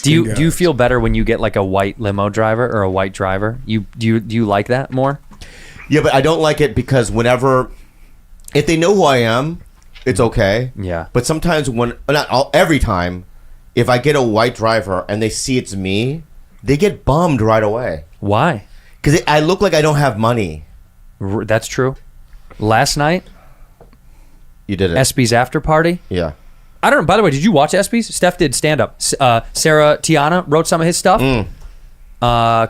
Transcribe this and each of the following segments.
Do you feel better when you get like a white limo driver or a white driver? Do you like that more? Yeah, but I don't like it because if they know who I am, it's okay. Yeah. But sometimes every time, if I get a white driver and they see it's me, they get bummed right away. Why? Because I look like I don't have money. That's true. Last night, you did it. SB's after party. Yeah. I don't know. By the way, did you watch SB's? Steph did stand up. Sarah Tiana wrote some of his stuff.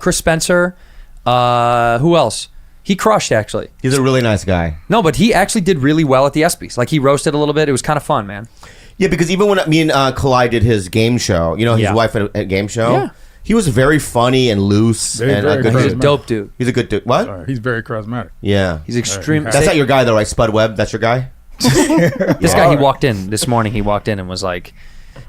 Chris Spencer. Who else? He crushed, actually. He's a really nice guy. No, but he actually did really well at the ESPYs. Like, he roasted a little bit. It was kind of fun, man. Yeah, because even when me and Kalai did his game show, his wife at game show, he was very funny and loose. He's a dope dude. He's a good dude. What? Sorry, he's very charismatic. Yeah. He's extreme. That's not your guy, though, right? Spud Webb, that's your guy? This guy, he walked in this morning. He walked in and was like,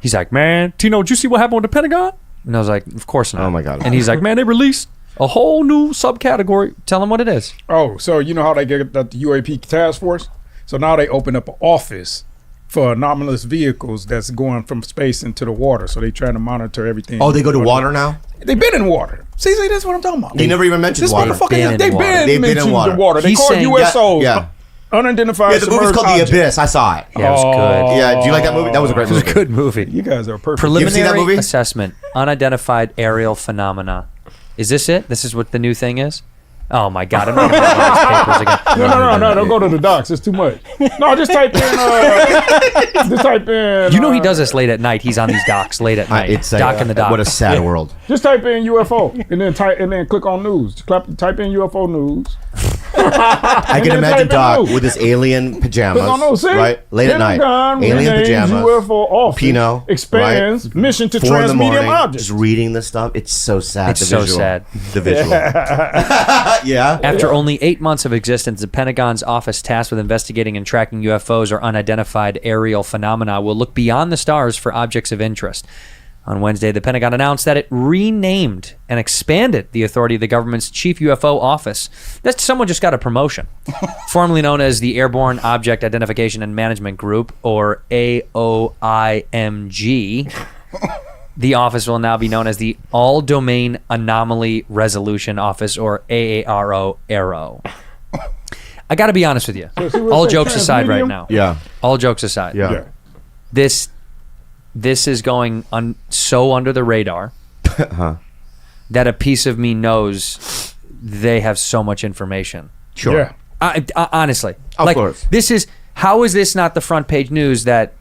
he's like, man, Tino, did you see what happened with the Pentagon? And I was like, of course not. Oh, my God. And he's like, man, they released a whole new subcategory. Tell him what it is. Oh, so you know how they get the UAP task force? So now they open up an office for anomalous vehicles that's going from space into the water. So they trying to monitor everything. Oh, they go to water now? They've been in water. See, that's what I'm talking about. They never even mentioned this water. They've been in water. They call it USOs. Yeah. Unidentified. Yeah, the movie's called object. The Abyss. I saw it. Yeah, it was good. Yeah, do you like that movie? That was a great movie. It was a good movie. You guys are perfect. Preliminary that movie? assessment. Unidentified aerial phenomena. Is this it? This is what the new thing is? Oh my God! I'm not going to read these papers again. No, don't go to the docs. It's too much. No, just type in. You know he does this late at night. He's on these docs late at night. Doc in the doc. What a sad world. Just type in UFO and then click on news. Type in UFO news. I can imagine Doc with his alien pajamas, right? Late at night, alien pajamas, UFO office Pinot, expands right? mission to 4 in the morning, transmedium objects. just reading this stuff. It's so sad. It's so sad. The visual. Yeah. After only 8 months of existence, the Pentagon's office tasked with investigating and tracking UFOs or unidentified aerial phenomena will look beyond the stars for objects of interest. On Wednesday, the Pentagon announced that it renamed and expanded the authority of the government's chief UFO office. Someone just got a promotion. Formerly known as the Airborne Object Identification and Management Group, or AOIMG, the office will now be known as the All Domain Anomaly Resolution Office, or AARO, ARROW. I got to be honest with you. All jokes aside right now. Yeah. All jokes aside. Yeah. This is going so under the radar that a piece of me knows they have so much information. Sure. Yeah. Honestly. Of course. How is this not the front page news that,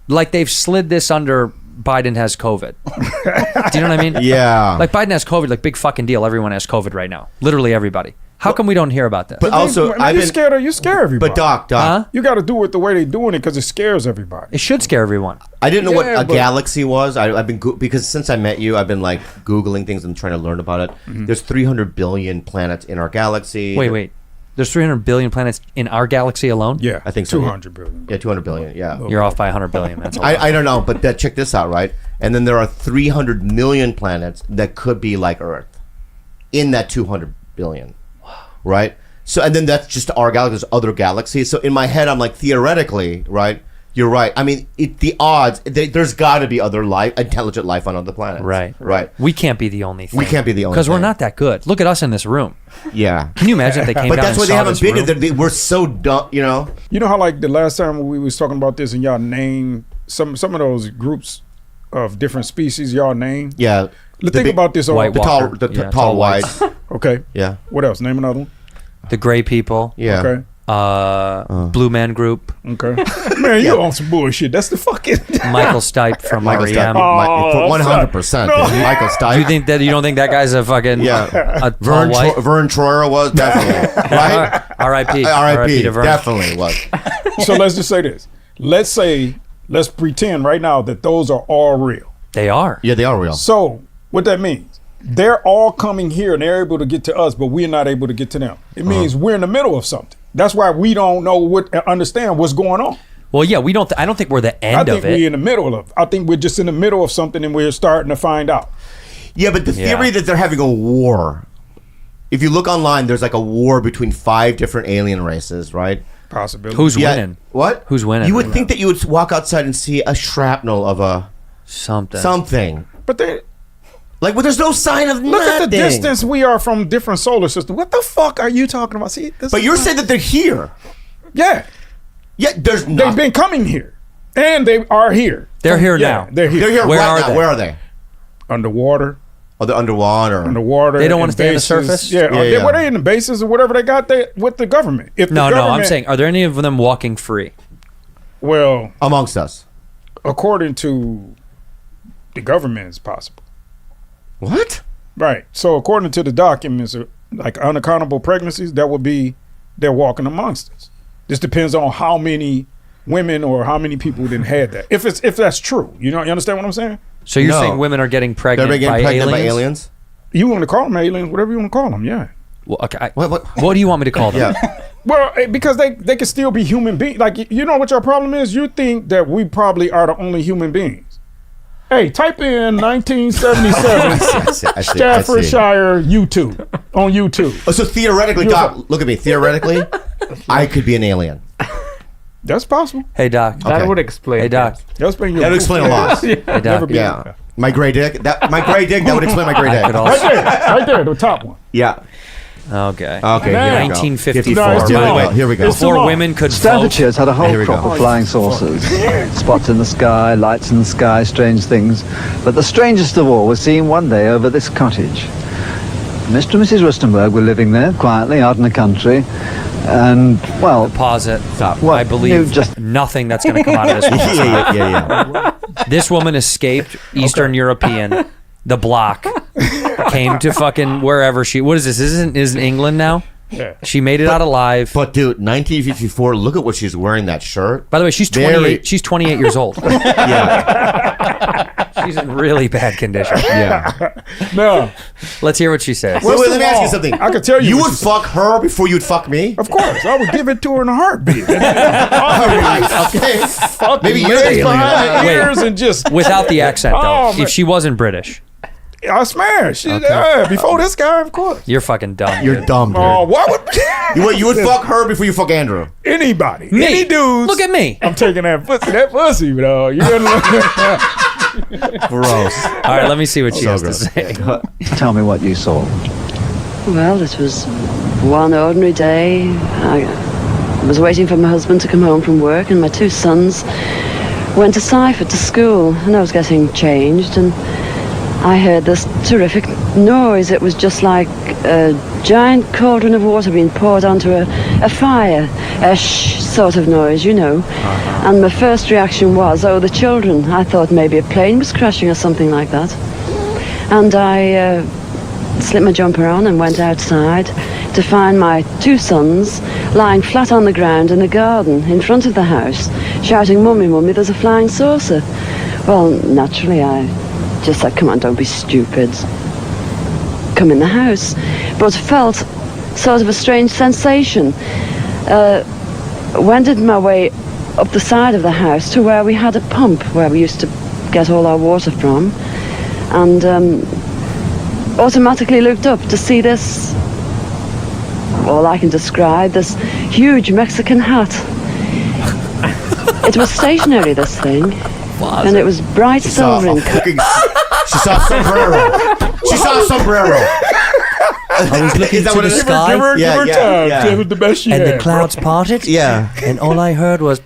like, they've slid this under Biden has COVID? Do you know what I mean? Yeah. Like, Biden has COVID, like, big fucking deal. Everyone has COVID right now. Literally everybody. How come we don't hear about this? But also, you scare everybody. But Doc, you got to do it the way they're doing it because it scares everybody. It should scare everyone. I didn't know what a galaxy was. I've been because since I met you, I've been like Googling things and trying to learn about it. Mm-hmm. There's 300 billion planets in our galaxy. Wait. There's 300 billion planets in our galaxy alone? Yeah, I think so. 200 billion. Yeah, 200 billion. Yeah, you're off by 100 billion. That's I don't know, but check this out, right? And then there are 300 million planets that could be like Earth in that 200 billion, right? So, and then that's just our galaxy. There's other galaxies. So in my head, I'm like, theoretically, right? You're right. I mean, the odds, there's got to be other life, intelligent life on other planets. Right. We can't be the only thing. We can't be the only because we're not that good. Look at us in this room. Yeah. Can you imagine if they came but down that's and why they saw haven't this been. room? We're so dumb, you know? You know how, like, the last time we was talking about this and y'all named some of those groups of different species y'all named? Yeah. Think about this. The tall whites. Okay. Yeah. What else? Name another one. The gray people. Okay. Yeah. Blue Man Group. Okay. Man, you on some bullshit. That's the fucking Michael Stipe from Michael REM. Stipe. 100%. Michael Stipe. Do you don't think that guy's a fucking Vern Troyer was definitely right. R.I.P. R.I.P. to Vern. Definitely was. So let's just say this. Let's pretend right now that those are all real. They are. Yeah, they are real. So what that means, they're all coming here and they're able to get to us, but we're not able to get to them. It means we're in the middle of something. That's why we don't know understand what's going on. Well, yeah, we don't. I don't think we're the end of it. I think we're in the middle of. I think we're just in the middle of something and we're starting to find out. Yeah, but the theory that they're having a war. If you look online, there's like a war between 5 different alien races, right? Possibility. Who's winning? What? Who's winning? You would think that you would walk outside and see a shrapnel of a something. But they Like, well, there's no sign of look nothing. at the distance we are from different solar systems. What the fuck are you talking about? See, But you're saying that they're here. yeah, Yeah, there's they've not. been coming here, and they are here. They're here now. They're here. They're here Where right are now. they? Where are they? Underwater. Oh, they're underwater. They don't wanna in stay on the bases. surface? Yeah, Yeah. Were they in the bases or whatever they got there with the government? If the No, I'm government- saying, are there any of them walking free? Well, Amongst us. according to the government, it's possible. What? Right. So according to the documents, like unaccountable pregnancies, that would be they're walking amongst us. This depends on how many women or how many people didn't had that. If that's true, you understand what I'm saying? So you're No. saying women are getting pregnant, They're getting by, pregnant aliens? by aliens? You want to call them aliens, whatever you want to call them, yeah. Well, okay, What? what do you want me to call them? Yeah. Well, because they can still be human beings. Like, you know what your problem is? You think that we probably are the only human beings. Hey, type in 1977 I see. Staffordshire YouTube on YouTube. Oh, so theoretically, Doc, look at me. Theoretically, I could be an alien. That's possible. Hey, Doc. Okay. That would explain. Hey, Doc. That's been your That would explain a lot. Hey, Doc. Never been. Yeah. My gray dick. That would explain my gray I could dick. also. Right there, the top one. Yeah. Okay. Okay. Now, Here we go. 1954. No, it's Here we too go. long. Here we go. It's too Before long. women could Standard vote. Cheers had a whole Here we crop go. of flying saucers. Spots in the sky, lights in the sky, strange things. But the strangest of all was seen one day over this cottage. Mr. and Mrs. Rustenberg were living there, quietly, out in the country. And, well, Pause it. Stop. What? I believe You just- nothing that's going to come out of this. Yeah. This woman escaped Eastern European, the block, came to fucking wherever she. What is this? Isn't England now? Yeah. She made it out alive. But dude, 1954. Look at what she's wearing. That shirt. By the way, she's Very- 28. She's 28 years old. Yeah. She's in really bad condition. Yeah. No, Let's hear what she says. Wait, What's let me the ask you law? something. I could tell you You what would she fuck her before you'd fuck me. of course, I would give it to her in a heartbeat. All right. Okay. Maybe you're the alien. behind the Wait. ears and just Without the accent, though. Oh, man. If she wasn't British, I smash. Yeah, before this guy, of course. you're fucking dumb. You're dude. dumb, dude. Oh, why would You would fuck her before you fuck Andrew. anybody? Me. Any dudes? Look at me. I'm taking that pussy, bro. You Gross. All right, let me see what she So has to gross. say. tell me what you saw. Well, it was one ordinary day. I was waiting for my husband to come home from work, and my two sons went to Seifert to school, and I was getting changed, and I heard this terrific noise. It was just like a giant cauldron of water being poured onto a fire, a shh sort of noise, you know. And my first reaction was, oh, the children. I thought maybe a plane was crashing or something like that. And I slipped my jumper on and went outside to find my two sons lying flat on the ground in the garden in front of the house, shouting, "Mummy, Mummy, there's a flying saucer." Well, naturally, I just said, "Come on, don't be stupid. Come in the house." But felt sort of a strange sensation. Wended my way up the side of the house to where we had a pump where we used to get all our water from, and automatically looked up to see this, all I can describe, this huge Mexican hat. It was stationary, this thing, and it was bright silver in color. She saw a sombrero. She saw a sombrero. I was looking Is that to what the it is? sky, Give her Yeah, time. yeah. It was the best she and had. the clouds parted. Yeah. And all I heard was,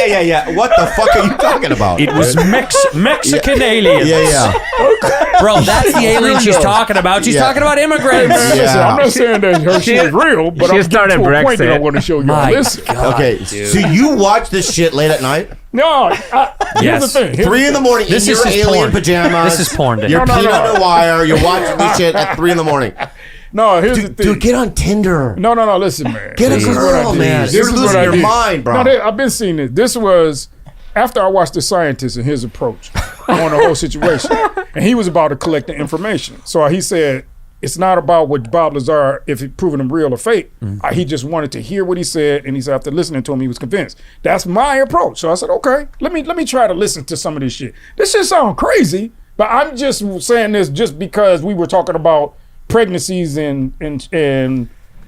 Yeah. What the fuck are you talking about? it was Mexican aliens. Yeah. Bro, that's the alien she's talking about. She's Yeah. talking about immigrants. Listen, Yeah. I'm not saying that her shit is real, but she I'm started getting to a point that I Brexit. want to show you. My Listen, God, Okay. dude. So you watch this shit late at night? no, here's Yes. the thing. 3 in the morning This in is your his alien porn. pajamas. This is porn day. You're No, peed no. under wire. You're watching this shit at 3 in the morning. No, here's the thing. Dude, get on Tinder. No, listen, man. Get a This is what I girl, did. man. This You're is what losing I your did. mind, bro. No, I've been seeing this. This was after I watched The Scientist and his approach on the whole situation. And he was about to collect the information. So he said, it's not about what Bob Lazar, if he proving him real or fake. He just wanted to hear what he said, and he said after listening to him, he was convinced. That's my approach. So I said, okay, let me try to listen to some of this shit. This shit sounds crazy, but I'm just saying this just because we were talking about pregnancies and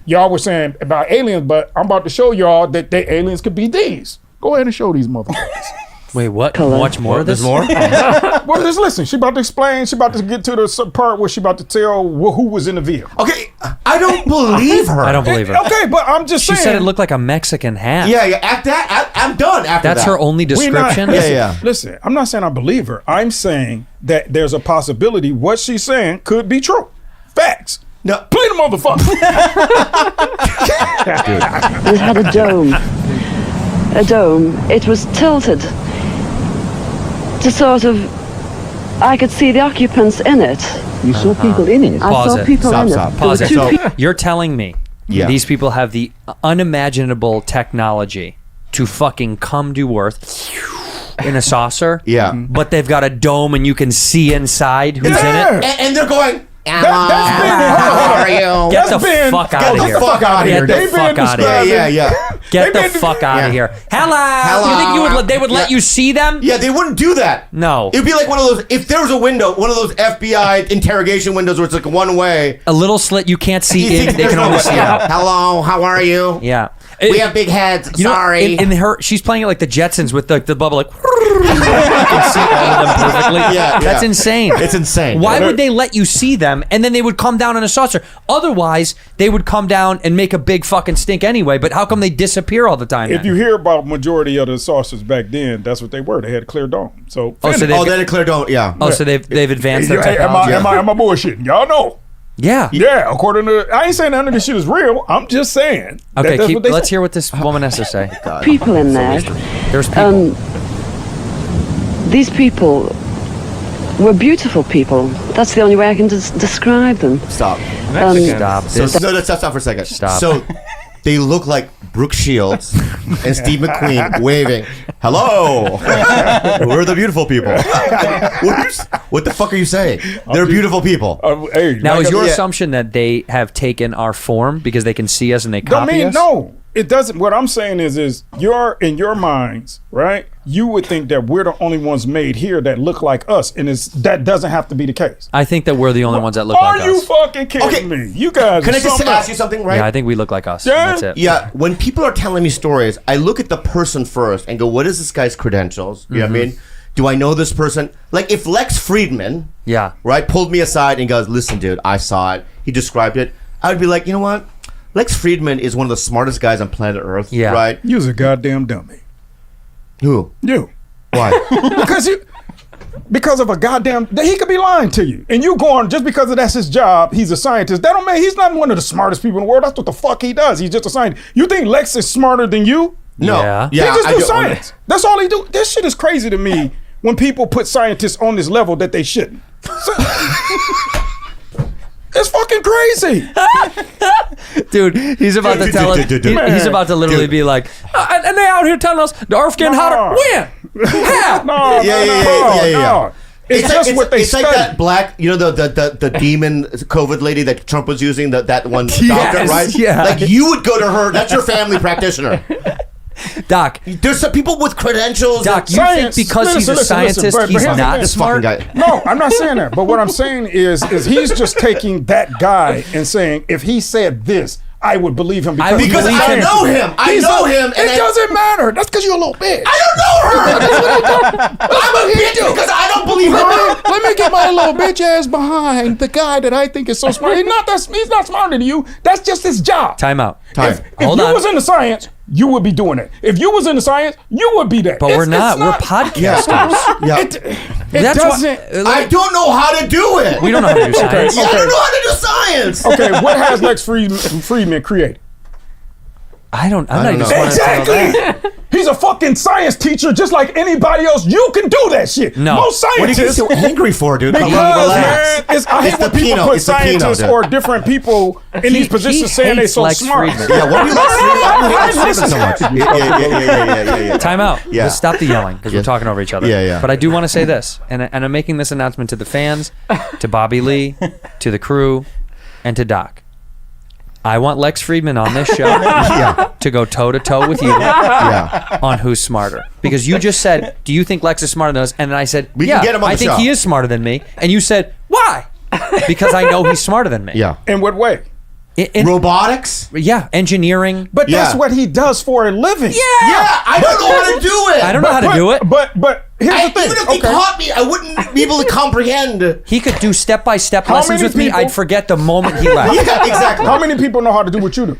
y'all were saying about aliens, but I'm about to show y'all that they aliens could be these. Go ahead and show these motherfuckers. Wait, what? Color. Watch more of this? There's more? Well, just listen. She about to explain. She about to get to the part where she about to tell who was in the vehicle. Okay, I don't believe her. I don't believe her. Okay, but I'm just She saying. said it looked like a Mexican hat. Yeah, after that, I'm done after That's that. her only We're not- description? Listen, Listen, I'm not saying I believe her. I'm saying that there's a possibility what she's saying could be true. Facts. No. Play the motherfucker. It had a dome. A dome. It was tilted to sort of. I could see the occupants in it. You saw people in it? I Pause saw it. people Stop, in stop. it. There Pause were it. two So- people. You're telling me Yeah. these people have the unimaginable technology to fucking come to Earth in a saucer? Yeah. But they've got a dome and you can see inside who's Yeah. in it? And they're going, That's been how are you? Get the been- fuck get out the of here. fuck outta here. Get the They've been fuck out of Yeah, here. yeah. Get They've the been- fuck out Yeah. of here. Hello. You think they would let you see them? Yeah, they wouldn't do that. No. It'd be like one of those, if there was a window, one of those FBI interrogation windows where it's like one way. A little slit you can't see You in, think they there's can no only way- see out. Hello, how are you? Yeah. We have big heads. You know, Sorry. in her, she's playing it like the Jetsons with the bubble, like you can see all of them perfectly. Yeah, That's yeah. insane. It's insane. Why would they let you see them and then they would come down in a saucer? Otherwise, they would come down and make a big fucking stink anyway. But how come they disappear all the time? If then? you hear about majority of the saucers back then, that's what they were. They had a clear dome. So, Oh, so Oh, they declare don't. Yeah. so they've advanced their Hey, technology. am I bullshitting? Y'all know. Yeah. Yeah, according to I ain't saying none of this shit is real. I'm just saying. Okay, that's what they let's say. hear what this woman has to say. People in there. There's people. These people were beautiful people. That's the only way I can describe them. Stop. Stop So, this. no, stop for a second. Stop. So they look like Brooke Shields and Steve McQueen waving, hello, we're the beautiful people. What the fuck are you saying? They're beautiful people. Hey, Now, like is I- your yeah. assumption that they have taken our form because they can see us and they copy us? no. It doesn't. What I'm saying is you're in your minds, right? You would think that we're the only ones made here that look like us, and that doesn't have to be the case. I think that we're the only ones that look Are like you us. fucking kidding Okay. me? You guys. Can I are just something ask you else. something, right? Yeah, I think we look like us. Yeah. That's it. Yeah, when people are telling me stories, I look at the person first and go, what is this guy's credentials? You know what I mean? Do I know this person? Like if Lex Friedman, Yeah. right, pulled me aside and goes, listen, dude, I saw it. He described it. I would be like, you know what? Lex Friedman is one of the smartest guys on planet Earth. Yeah. Right? You's a goddamn dummy. Who? You. Why? Because of a goddamn, he could be lying to you, and you going just because that's his job. He's a scientist. That don't mean he's not one of the smartest people in the world. That's what the fuck he does. He's just a scientist. You think Lex is smarter than you? No. Yeah. He just I do do- science. That's all he do. This shit is crazy to me when people put scientists on this level that they shouldn't. It's fucking crazy. Dude, he's about to tell us. He's about to literally be like, and they out here telling us the Earth getting hotter. When? How? No, Yeah. It's just what they It's like study. that black, you know, the demon COVID lady that Trump was using, that one doctor, Yes, right? yeah. Like you would go to her. That's your family practitioner. Doc, There's some people with credentials. Doc, you Science. think because he's a Listen, scientist, but he's here's the not thing. this smart? fucking guy. No, I'm not saying that. But what I'm saying is he's just taking that guy and saying, if he said this, I would believe him because Because he's a I scientist. know him. I know him. And It doesn't matter. That's because you're a little bitch. I don't know her. I'm a bitch because I don't believe her. Let me get my little bitch ass behind the guy that I think is so smart. He's not smarter than you. That's just his job. Time out. If Hold you on. was in the science, you would be doing it. If you was in the science, you would be that. But we're not. We're podcasters. Yeah. It That's doesn't. why. I don't know how to do it. We don't know how to do science. I don't know how to do science. Okay, what has Lex Friedman created? I'm not even know. smart enough to know that. Exactly. He's a fucking science teacher, just like anybody else. You can do that shit. No. Most What are you getting scientists. so angry for, dude? Because, Come on, relax. man, I It's hate the when people Pinot. put It's the Pinot, scientists dude. or different people in these positions saying they hates so Lex smart. Friedman. Yeah, what do you like so much? Yeah. Time out. Yeah. Let's stop the yelling because we're talking over each other. Yeah. But I do want to say this, and I'm making this announcement to the fans, to Bobby Lee, to the crew, and to Doc. I want Lex Friedman on this show to go toe-to-toe with you on who's smarter. Because you just said, do you think Lex is smarter than us? And then I said, We can get him on I the think show. he is smarter than me. And you said, why? Because I know he's smarter than me. Yeah. In what way? robotics. Yeah, engineering. But that's what he does for a living. Yeah, I don't know how to do it. I don't know how to do it. But here's the thing. Even if he taught me, I wouldn't be able to comprehend. He could do step-by-step lessons many with me. people- I'd forget the moment he left. Yeah, exactly. How many people know how to do what you do?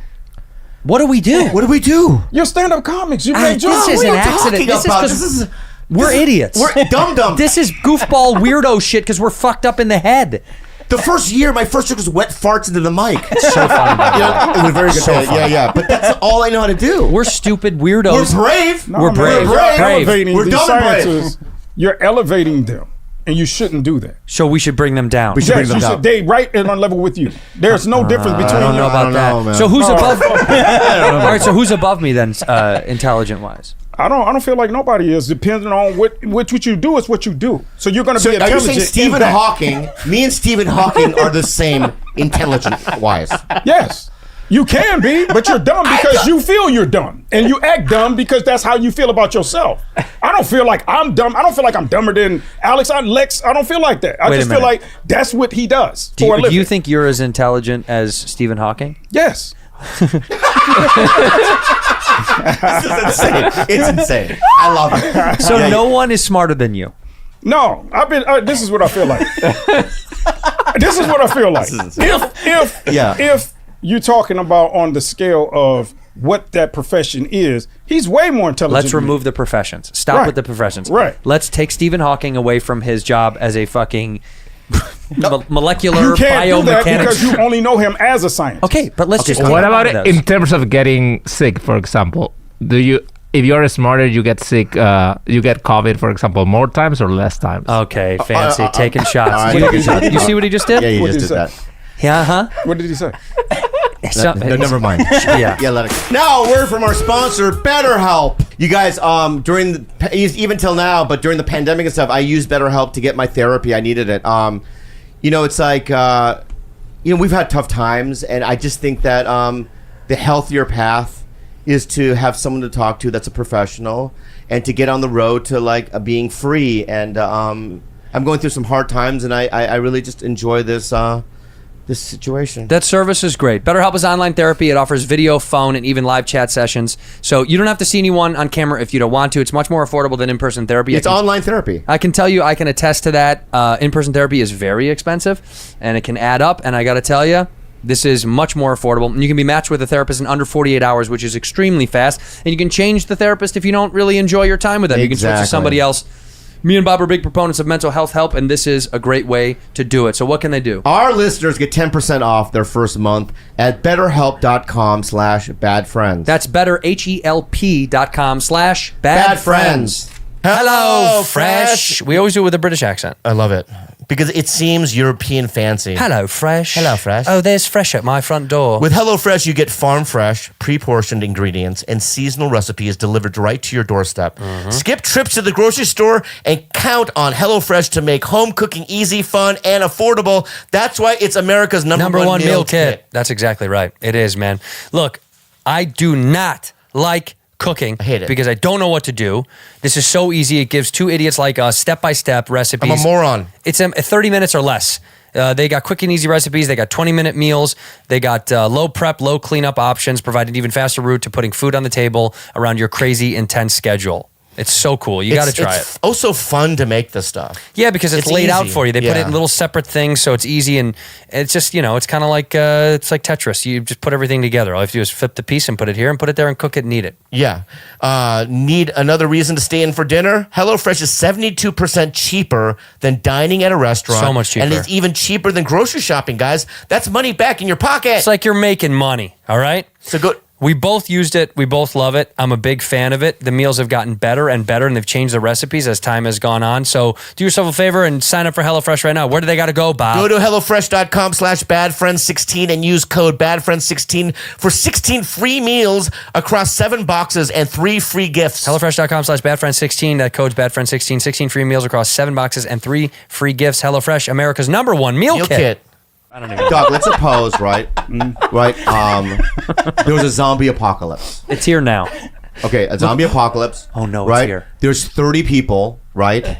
What do we do? What do we do? You're stand-up comics. You make This jokes. is What an are you accident. talking This is about? 'cause we're idiots. We're dumb. This is goofball weirdo shit because we're fucked up in the head. The first year, my first joke was wet farts into the mic. It's so funny. You know, it was very good. So funny. Yeah. But that's all I know how to do. We're stupid weirdos. We're brave. No, We're man, brave. you're Brave. elevating We're these dumb and brave. scientists. You're elevating them, and you shouldn't do that. So we should bring them down. We should bring them down. They right and on level with you. There's no difference between I don't know you. about that. man. So who's above? All right. So who's above me then, intelligent-wise? I don't feel like nobody is. Depending on what you do is what you do. So you're going to So be are you intelligent. saying Stephen in that. Hawking, me and Stephen Hawking are the same intelligent-wise? Yes. You can be, but you're dumb because you feel you're dumb. And you act dumb because that's how you feel about yourself. I don't feel like I'm dumb. I don't feel like I'm dumber than Alex. Lex. I don't feel like that. I Wait a just feel minute. like that's what he does Do for a you, living. do you think you're as intelligent as Stephen Hawking? Yes. This is insane. It's insane. I love it. So Yeah, no one is smarter than you. No, I've been. This is what I feel like. This is what I feel like. If you're talking about on the scale of what that profession is, he's way more intelligent. Let's than me. remove the professions. Stop Right. with the professions. Right. Let's take Stephen Hawking away from his job as a fucking molecular You can't do that because you biomechanics. only know him as a scientist. Okay, but let's just. What keep about one of it in those. terms of getting sick, for example? If you're smarter, you get sick, you get COVID, for example, more times or less times? Okay, fancy taking shots. all right, You- taking shots. You see what he just did? Yeah, you What just did did he that. Yeah, huh? What did he say? So- No, never mind. Yeah. Yeah, let it go. Now, a word from our sponsor, BetterHelp. You guys, during the, even till now, but during the pandemic and stuff, I used BetterHelp to get my therapy. I needed it. You know, it's like, we've had tough times, and I just think that the healthier path is to have someone to talk to that's a professional, and to get on the road to like being free. And I'm going through some hard times, and I really just enjoy this situation. That service is great. BetterHelp is online therapy. It offers video, phone, and even live chat sessions. So you don't have to see anyone on camera if you don't want to. It's much more affordable than in-person therapy. It's online therapy. I can tell you, I can attest to that. In-person therapy is very expensive, and it can add up. And I got to tell you, this is much more affordable. And you can be matched with a therapist in under 48 hours, which is extremely fast. And you can change the therapist if you don't really enjoy your time with them. You can switch to Exactly. somebody else. Me and Bob are big proponents of mental health help, and this is a great way to do it. So what can they do? Our listeners get 10% off their first month at betterhelp.com/badfriends. That's betterhelp.com/badfriends. Hello, Fresh. We always do it with a British accent. I love it because it seems European fancy. Hello, Fresh. Hello, Fresh. Oh, there's Fresh at my front door. With HelloFresh, you get farm fresh, pre-portioned ingredients and seasonal recipes delivered right to your doorstep. Skip trips to the grocery store and count on HelloFresh to make home cooking easy, fun, and affordable. That's why it's America's number one meal kit. That's exactly right. It is, man. Look, I do not like cooking. I hate it. Because I don't know what to do. This is so easy. It gives two idiots like us step-by-step recipes. I'm a moron. It's 30 minutes or less. They got quick and easy recipes. They got 20-minute meals. They got low prep, low cleanup options, provide an even faster route to putting food on the table around your crazy, intense schedule. It's so cool. You got to try it. It's also fun to make this stuff. Yeah, because it's It's laid out easy. for you. They put it Yeah. in little separate things, so it's easy, and it's just, it's kind of like it's like Tetris. You just put everything together. All you have to do is flip the piece and put it here and put it there and cook it and eat it. Yeah. Need another reason to stay in for dinner? HelloFresh is 72% cheaper than dining at a restaurant. So much cheaper. And it's even cheaper than grocery shopping, guys. That's money back in your pocket. It's like you're making money, all right? So go. We both used it. We both love it. I'm a big fan of it. The meals have gotten better and better, and they've changed the recipes as time has gone on. So do yourself a favor and sign up for HelloFresh right now. Where do they got to go, Bob? Go to HelloFresh.com/badfriends16 and use code badfriends16 for 16 free meals across 7 boxes and 3 free gifts. HelloFresh.com/badfriends16. That code's badfriends16. 16 free meals across 7 boxes and 3 free gifts. HelloFresh, America's #1 meal kit. I don't even. Doug, let's suppose, right? Right. There was a zombie apocalypse. It's here now. Okay, a zombie apocalypse. Oh, no, it's right? here. There's 30 people, right?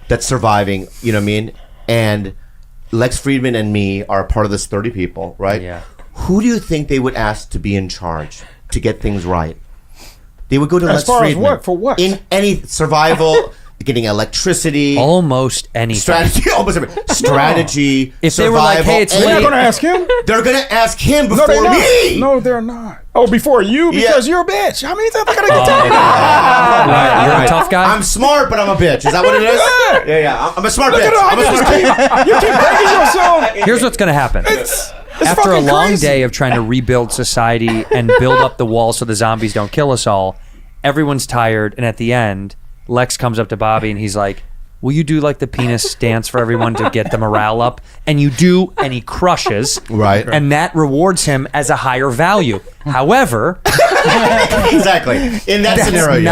That's surviving. You know what I mean? And Lex Friedman and me are a part of this 30 people, right? Yeah. who do you think they would ask to be in charge to get things right? They would go to As Lex far as Friedman. what? For what? In any survival, getting electricity, almost anything. strategy, almost everything. Strategy, If they survival. were like, hey, it's any- They're late. not going to ask him? They're gonna ask him No, before they're not. me. No, they're not. Oh, before you? Because you're a bitch. How many times I got to get to Right, you're Right. a tough guy. I'm smart, but I'm a bitch. Is that what it is? Yeah. I'm a smart bitch. Look at I'm a all smart bitch. you keep breaking yourself. Here's what's going to happen. It's After a fucking long crazy. day of trying to rebuild society and build up the wall so the zombies don't kill us all, everyone's tired, and at the end, Lex comes up to Bobby and he's like, will you do like the penis dance for everyone to get the morale up? And you do, and he crushes. Right. And that rewards him as a higher value. However, Exactly. In that scenario,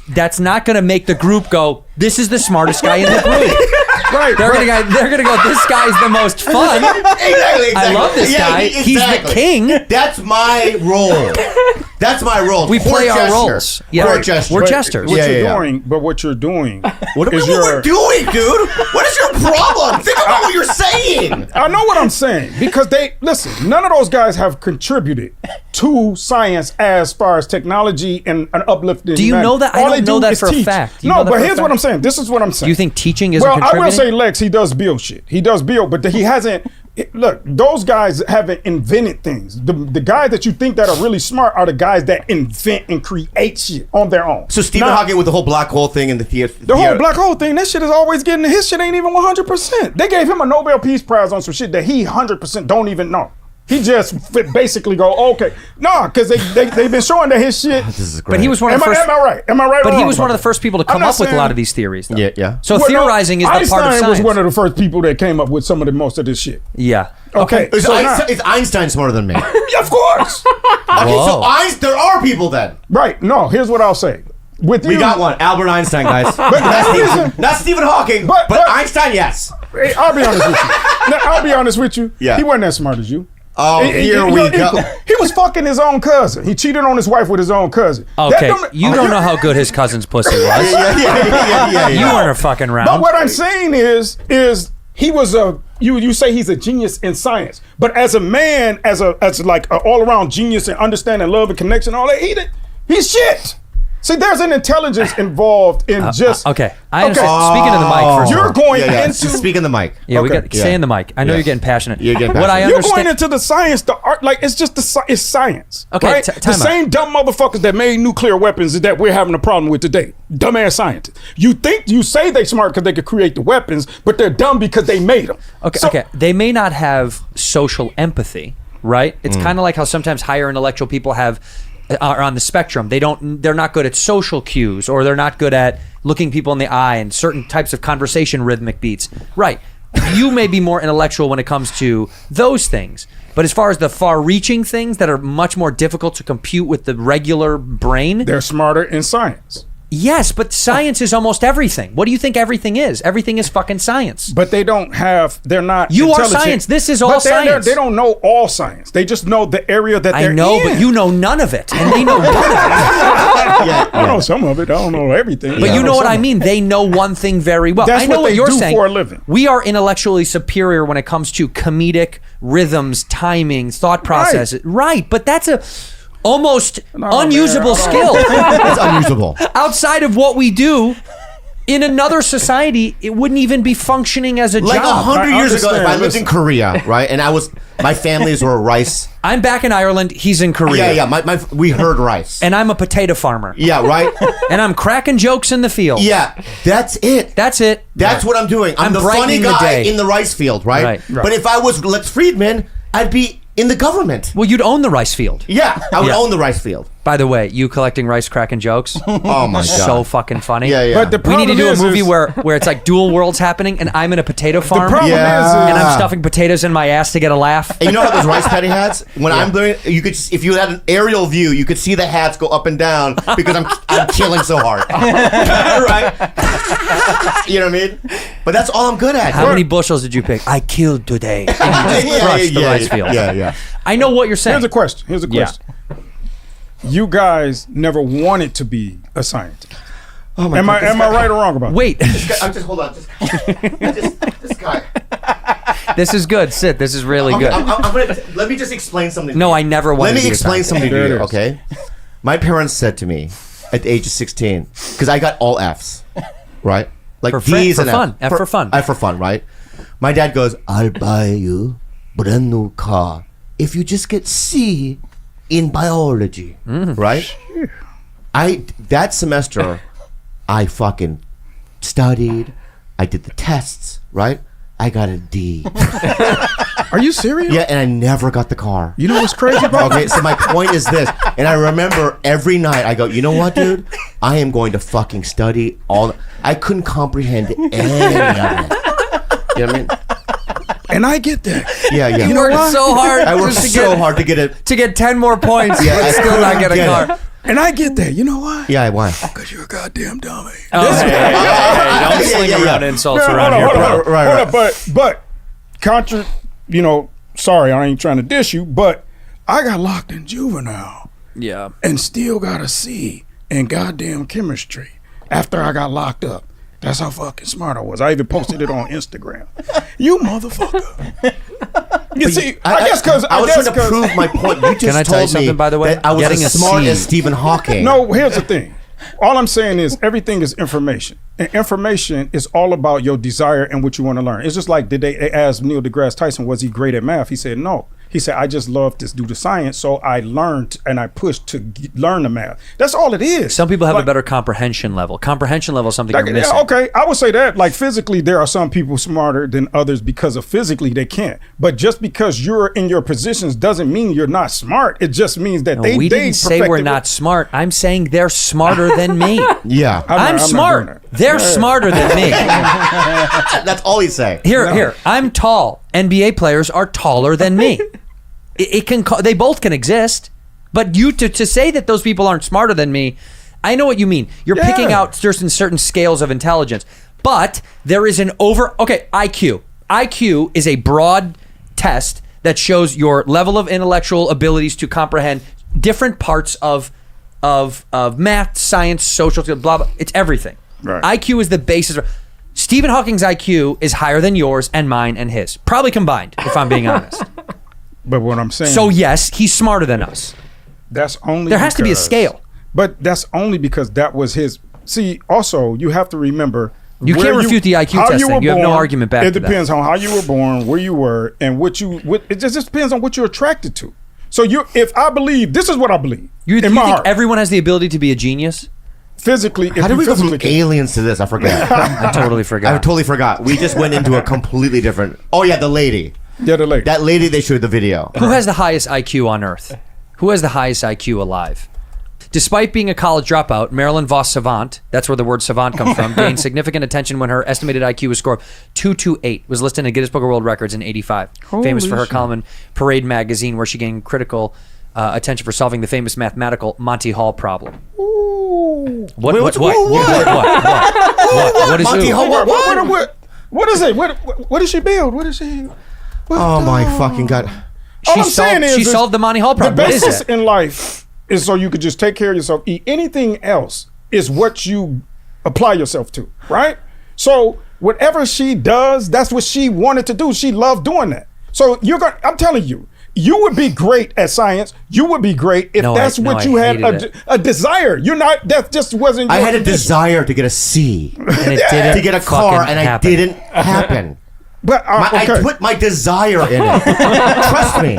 that's not gonna make the group go, this is the smartest guy in the group. Right. They're gonna go, this guy's the most fun. Exactly. I love this guy. He's the king. That's my role. That's my role. We Court play our gesture. roles. Yeah. Court gesture. We're jesters. What Yeah, you're yeah. doing, but what you're doing What is we're doing, dude? What is your problem? Think about what you're saying. I know what I'm saying because listen, none of those guys have contributed to science as far as technology and an uplifting. Do you know that? I All don't they know do that is for a teach. fact. Do you know No, that but for a here's what fact? I'm saying. This is what I'm saying. Do you think teaching isn't Well, I contributing? will say Lex, he does build shit. He does build, but he hasn't. Look, those guys haven't invented things. The guys that you think that are really smart are the guys that invent and create shit on their own. So Stephen Now, Hawking with the whole black hole thing in the theater. the whole black hole thing, that shit is always getting, his shit ain't even 100%. They gave him a Nobel Peace Prize on some shit that he 100% don't even know. He just basically go, okay. Nah, because they've been showing that his shit. This is great. But he was one of Am the first. I right? Am I right? But or he wrong was one of about the first people to I'm come not up with a saying- lot of these theories. Though. Yeah. So Well, no, theorizing is the Einstein part of science. was one of the first people that came up with some of the most of this shit. Yeah. Okay. Is, So Einstein, now- is Einstein smarter than me? Okay, yeah, of course. so there are people then. Right. No, here's what I'll say. With We you, got one. Albert Einstein, guys. listen- Not Stephen Hawking, But- but Einstein, yes. Hey, I'll be honest with you. Now, I'll be honest with you. Yeah. He wasn't as smart as you. Oh, here we go. He was fucking his own cousin. He cheated on his wife with his own cousin. Okay. You don't know how good his cousin's pussy was. Yeah. You weren't fucking around. But what I'm saying is he was you say he's a genius in science, but as a man, as like an all around genius in understanding love and connection, all that he's shit. See, there's an intelligence involved in just okay. I understand. Speaking of the mic, first of You're all. going Yeah. into Speak in the mic. Yeah, we Okay. got stay in the mic. I know Yeah. you're getting passionate. You're getting What I passionate. You're understand. going into the science, the art, like it's just it's science. Okay, right? time the out. same dumb motherfuckers that made nuclear weapons that we're having a problem with today. Dumbass scientists. You say they smart because they could create the weapons, but they're dumb because they made them. Okay. They may not have social empathy, right? It's kind of like how sometimes higher intellectual people are on the spectrum. They're not good at social cues, or they're not good at looking people in the eye and certain types of conversation rhythmic beats. Right. You may be more intellectual when it comes to those things. But as far as the far-reaching things that are much more difficult to compute with the regular brain, They're smarter in science. yes, but science is almost everything. What do you think everything is? Everything is fucking science. But they're not You are intelligent. science. This is all But science. They don't know all science. They just know the area that they're I know, in. but you know none of it, and they know none of it. I know some of it. I don't know everything. But you know what some I of it. mean? They know one thing very well. That's I know what what they you're do saying. for a living. We are intellectually superior when it comes to comedic rhythms, timing, thought processes. Right, but that's a almost unusable man, skill. It's unusable. Outside of what we do, in another society, it wouldn't even be functioning as a Like job. 100 I years ago, if I understand, lived in Korea, right, and my families were rice. I'm back in Ireland. He's in Korea. Yeah. We heard rice. And I'm a potato farmer. Yeah, right. And I'm cracking jokes in the field. Yeah, that's it. That's it. That's what I'm doing. I'm I'm the funny brightening the guy day. in the rice field, right? Right. But if I was Lex Friedman, I'd be in the government. Well, you'd own the rice field. Yeah, I would Yeah. own the rice field. By the way, you collecting rice, cracking jokes. Oh my god. So fucking funny. Yeah. But the We need to problem do a is- movie is- where it's like dual worlds happening, and I'm in a potato farm, problem Yeah. and I'm stuffing potatoes in my ass to get a laugh. And you know how those rice paddy hats? When I'm doing, you could, if you had an aerial view, you could see the hats go up and down because I'm killing so hard, right? You know what I mean? But that's all I'm good at. How many bushels did you pick? I killed today. And you just crushed the rice field. Yeah. I know what you're saying. Here's a question. Yeah. You guys never wanted to be a scientist. Oh my Am I right or wrong about that? Wait. I'm just hold on. This guy. This is good. Sit. This is really good. Let me just explain something. No, I never wanted Let to me be a explain scientist. something to There you, it is. okay? My parents said to me at the age of 16, because I got all Fs, right? Like For D's and fun. F for fun. F for fun, right? My dad goes, I'll buy you a brand new car if you just get C in biology, right? That semester, I fucking studied. I did the tests, right? I got a D. Are you serious? Yeah, and I never got the car. You know what's crazy about Okay, so my point is this, and I remember every night I go, you know what, dude? I am going to fucking study all. I couldn't comprehend any of it. You know what I mean? And I get that. Yeah. You worked so hard. I worked just to so get- hard to get it. to get 10 more points. Yeah, but I still not get a couldn't get car. it. And I get that. You know why? Yeah, why? Because you're a goddamn dummy. Oh, hey, don't sling around insults Man, around hold here, on, bro. hold on, Right, hold on. But contra, sorry, I ain't trying to dish you, but I got locked in juvenile Yeah. and still got a C in goddamn chemistry after I got locked up. That's how fucking smart I was. I even posted it on Instagram. You motherfucker. You see, I guess because I was trying to prove my point. You just Can I tell you told something, me by the way? that I was Getting as a smart C. as Stephen Hawking. No, here's the thing. All I'm saying is everything is information. And information is all about your desire and what you want to learn. It's just like, did they ask Neil deGrasse Tyson, was he great at math? He said no. He said, I just love to do the science, so I learned and I pushed to learn the math. That's all it is. Some people have a Like- better comprehension level. Comprehension level is something you're missing. Yeah, okay, I would say that. Like physically, there are some people smarter than others because of physically they can't. But just because you're in your positions doesn't mean you're not smart. It just means that We didn't say we're not smart. I'm saying they're smarter than me. Yeah. I'm not doing smart. that. They're smarter than me. That's all he's saying. Here. I'm tall. NBA players are taller than me. They both can exist, but to say that those people aren't smarter than me, I know what you mean. You're picking out certain scales of intelligence, but there is IQ. IQ is a broad test that shows your level of intellectual abilities to comprehend different parts of math, science, social, blah blah. It's everything. Right. IQ is the basis. Stephen Hawking's IQ is higher than yours and mine and his, probably combined, if I'm being honest. But what I'm saying, So yes, he's smarter than us. that's only There has to be a because- scale. But that's only because that was his. See, also you have to remember. You where can't refute the IQ how test you thing. were You have no born. argument back It to that. depends on how you were born, where you were, and it just depends on what you're attracted to. So if I believe, this is what I believe. You in think my heart, everyone has the ability to be a genius? physically. How did we go from aliens to this? I forget. I totally forgot. I totally forgot. We just went into a completely different. Oh yeah, the lady. Yeah, the lady. That lady they showed the video. Who has the highest IQ on Earth? Who has the highest IQ alive? Despite being a college dropout, Marilyn Vos Savant, that's where the word savant comes from, gained significant attention when her estimated IQ was score of 228, was listed in Guinness Book of World Records in 85. Famous for her column in Parade magazine, where she gained critical attention for solving the famous mathematical Monty Hall problem. What is Monty ooh? Hall, What is it? What does she build? What is she? Oh my fucking god. All I'm saying is She solved the Monty Hall problem. The What is basis it? in life is so you could just take care of yourself. Eat anything else is what you apply yourself to, right? So whatever she does, that's what she wanted to do. She loved doing that. So I'm telling you, you would be great at science. You would be great if that's what you had a desire. You're not. That just wasn't. I your had a ambition. desire to get a C, And it didn't to get a car, fucking and it happen. didn't happen. But I okay. put my desire in it. Trust me.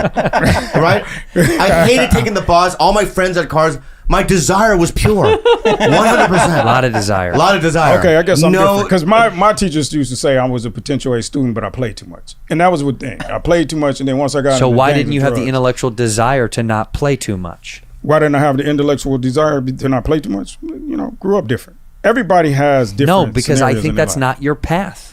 Right? I hated taking the bus. All my friends had cars. My desire was pure. 100%. A lot of desire. A lot of desire. Okay, I guess I'm different. Because my teachers used to say I was a potential A student, but I played too much. And that was the thing. I played too much, and then once I got So into why gangs didn't you and have the drugs, intellectual desire to not play too much? Why didn't I have the intellectual desire to not play too much? Grew up different. Everybody has different No, because I scenarios think in their that's life. not your path.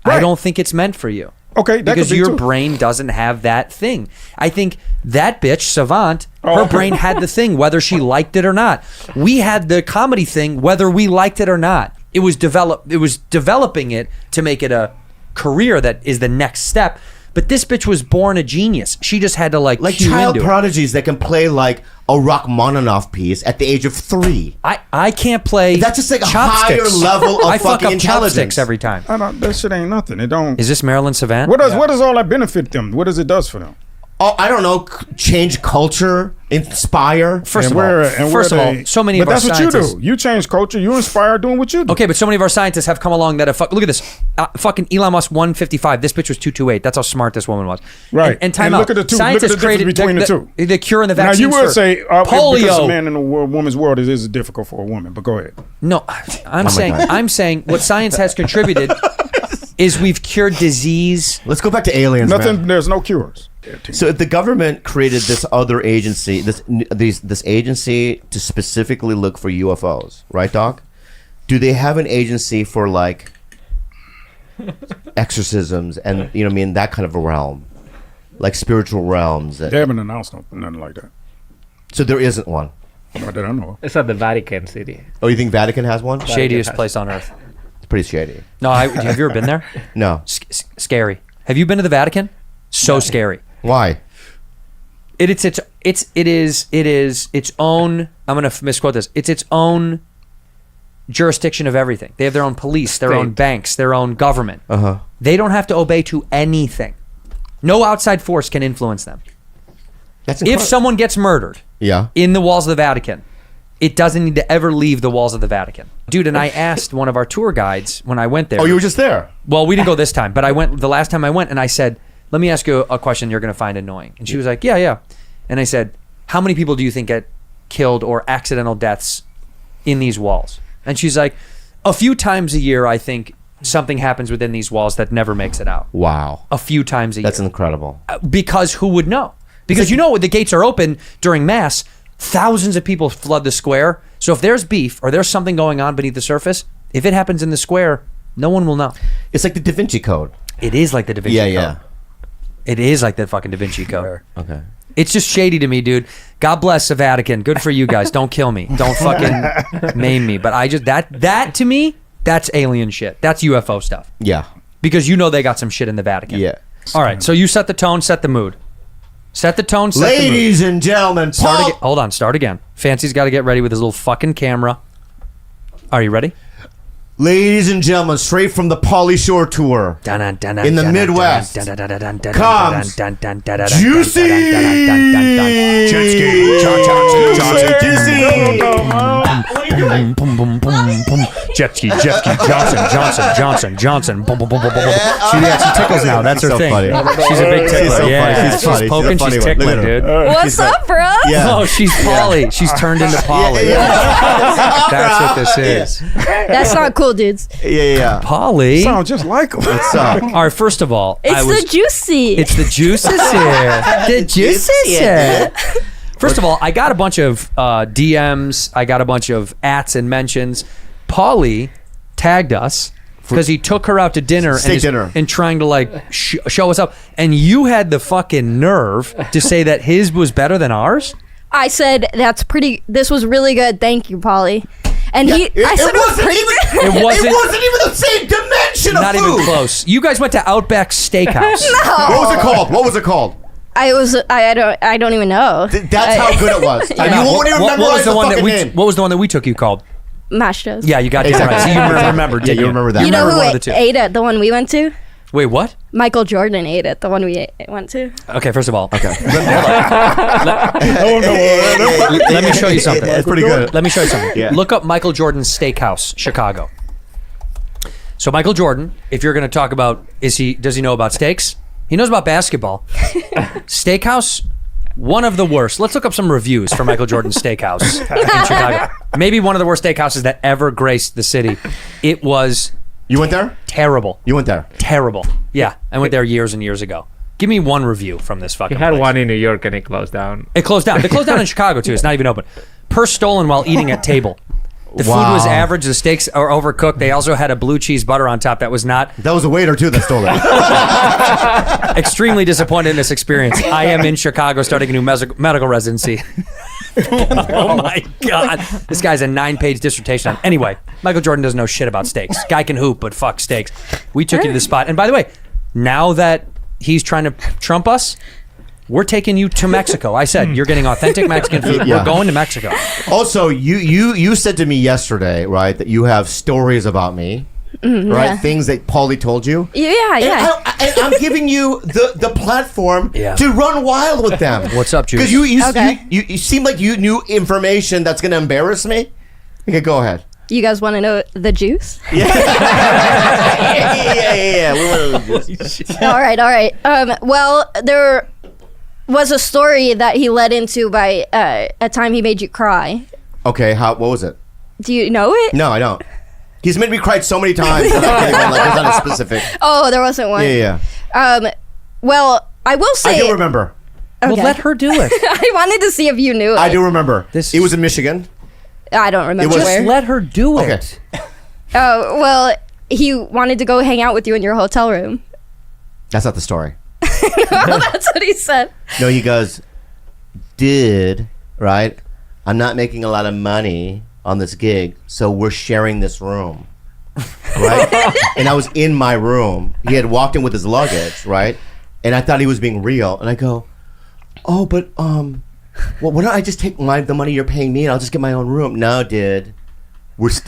I Right. don't think it's meant for you. Okay, that Because could be your too. brain doesn't have that thing. I think that bitch, Savant, Oh. her brain had the thing, whether she liked it or not. We had the comedy thing, whether we liked it or not. It was developing it to make it a career that is the next step. But this bitch was born a genius. She just had to like cue child into it. prodigies that can play like a Rachmaninoff piece at the age of 3. I can't play. That's just like a chopsticks. higher level of I fuck fucking up intelligence. chopsticks every time. That shit ain't nothing. It don't. Is this Marilyn Savant? What does all that benefit them? What does it does for them? Oh, I don't know. Change culture, inspire. First of all, so many of our But that's what scientists. you do. You change culture. You inspire doing what you do. Okay, but so many of our scientists have come along that have look at this. Fucking Elon Musk 155. This bitch was 228. That's how smart this woman was. Right. And time And out. look at the two. Scientists Look at the created difference between the two. the cure and the Now vaccine. you will say because polio. a man in a woman's world is difficult for a woman. But go ahead. No, I'm saying what science has contributed is we've cured disease. Let's go back to aliens. Nothing. Man. There's no cures. So if the government created this other agency, this agency to specifically look for UFOs, right, Doc? Do they have an agency for like exorcisms and that kind of a realm, like spiritual realms? They haven't announced nothing like that. So there isn't one. Not that I know of. It's at the Vatican City. Oh, you think Vatican has one? Shadiest place on earth. It's pretty shady. No, have you ever been there? No. Scary. Have you been to the Vatican? So scary. Why? It is its own. I'm gonna misquote this. It's its own jurisdiction of everything. They have their own police, their own banks, their own government. They don't have to obey to anything. No outside force can influence them. That's if someone gets murdered, in the walls of the Vatican, it doesn't need to ever leave the walls of the Vatican, dude. And I asked one of our tour guides when I went there. Oh, you were just there. Well, we didn't go this time, but I went the last time I went, and I said, let me ask you a question you're going to find annoying. And she was like, yeah. And I said, how many people do you think get killed or accidental deaths in these walls? And she's like, a few times a year, I think something happens within these walls that never makes it out. Wow. A few times a year. That's incredible. Because who would know? Because the gates are open during Mass. Thousands of people flood the square. So if there's beef or there's something going on beneath the surface, if it happens in the square, no one will know. It's like the Da Vinci Code. It is like the Da Vinci Code. Yeah. It is like the fucking Da Vinci Code. Okay. It's just shady to me, dude. God bless the Vatican. Good for you guys. Don't kill me. Don't fucking maim me. But I just that to me, that's alien shit. That's UFO stuff. Yeah. Because they got some shit in the Vatican. Yeah. All right. So you set the tone, set the mood. Set the tone, set the mood. Ladies and gentlemen, Hold on. Start again. Fancy's got to get ready with his little fucking camera. Are you ready? Ladies and gentlemen, straight from the Pauly Shore tour in the Midwest comes Juicy Jet Ski Johnson. She tickles now. That's her thing. She's a big tickler. So yeah, funny. she's poking. She's tickling, dude. What's up, bro? Yeah. Oh, she's Polly. She's turned into Polly. That's what this is. That's not cool, dudes. Yeah. Polly. Sound just like him. What's up? All right. First of all, It's the juicy. It's the juices here. The juices here. First of all, I got a bunch of DMs. I got a bunch of ats and mentions. Pauly tagged us because he took her out to dinner and trying to like show us up. And you had the fucking nerve to say that his was better than ours. I said this was really good. Thank you, Polly. And I said it was pretty good. It wasn't even the same dimension of Not food. even close. You guys went to Outback Steakhouse. No. What was it called? I don't even know. That's how good it was. You won't even memorize the fucking name. What was the one that we took you called? Masters. Yeah, you got it right. So you remembered. Yeah, you remember that. You know remember who one of the two. ate at the one we went to? Wait, what? Michael Jordan ate at the one we went to. Okay, first of all. Okay. Let me show you something. That's pretty good. Let me show you something. Yeah. Look up Michael Jordan's Steakhouse, Chicago. So Michael Jordan, if you're going to talk about, does he know about steaks? He knows about basketball. Steakhouse, one of the worst. Let's look up some reviews for Michael Jordan's Steakhouse in Chicago. Maybe one of the worst steakhouses that ever graced the city. It was... You went there? Terrible. You went there? Terrible. Yeah, I went there years and years ago. Give me one review from this fucking He had place. one in New York and it closed down. It closed down. They closed down in Chicago too. It's not even open. Purse stolen while eating at table. The food was average. The steaks are overcooked. They also had a blue cheese butter on top that was not. That was a waiter too that stole it. Extremely disappointed in this experience. I am in Chicago starting a new medical residency. Oh my God. This guy's a 9-page dissertation on. Anyway, Michael Jordan doesn't know shit about steaks. Guy can hoop, but fuck steaks. We took you to the spot. And by the way, now that he's trying to trump us. We're taking you to Mexico. I said, you're getting authentic Mexican food. Yeah. We're going to Mexico. Also, you said to me yesterday, right, that you have stories about me, right? yeah. Things that Paulie told you. Yeah. And I'm giving you the platform Yeah. to run wild with them. What's up, Juice? Because you seem like you knew information that's going to embarrass me. Okay, go ahead. You guys want to know the juice? Yeah. We want to just... All right. Well, there was a story that he led into by a time he made you cry. Okay, what was it? Do you know it? No, I don't. He's made me cry so many times that I can't even, there's not a specific. Oh, there wasn't one. Yeah. Well, I will say. I do remember. Well, Okay. let her do it. I wanted to see if you knew it. I do remember. This- It was in Michigan. I don't remember was- where. Just let her do Okay. it. Oh, well, he wanted to go hang out with you in your hotel room. That's not the story. Well, that's what he said. No, he goes, dude, right? I'm not making a lot of money on this gig, so we're sharing this room. Right? And I was in my room. He had walked in with his luggage, right? And I thought he was being real. And I go, oh, but, well, why don't I just take the money you're paying me and I'll just get my own room? No, dude.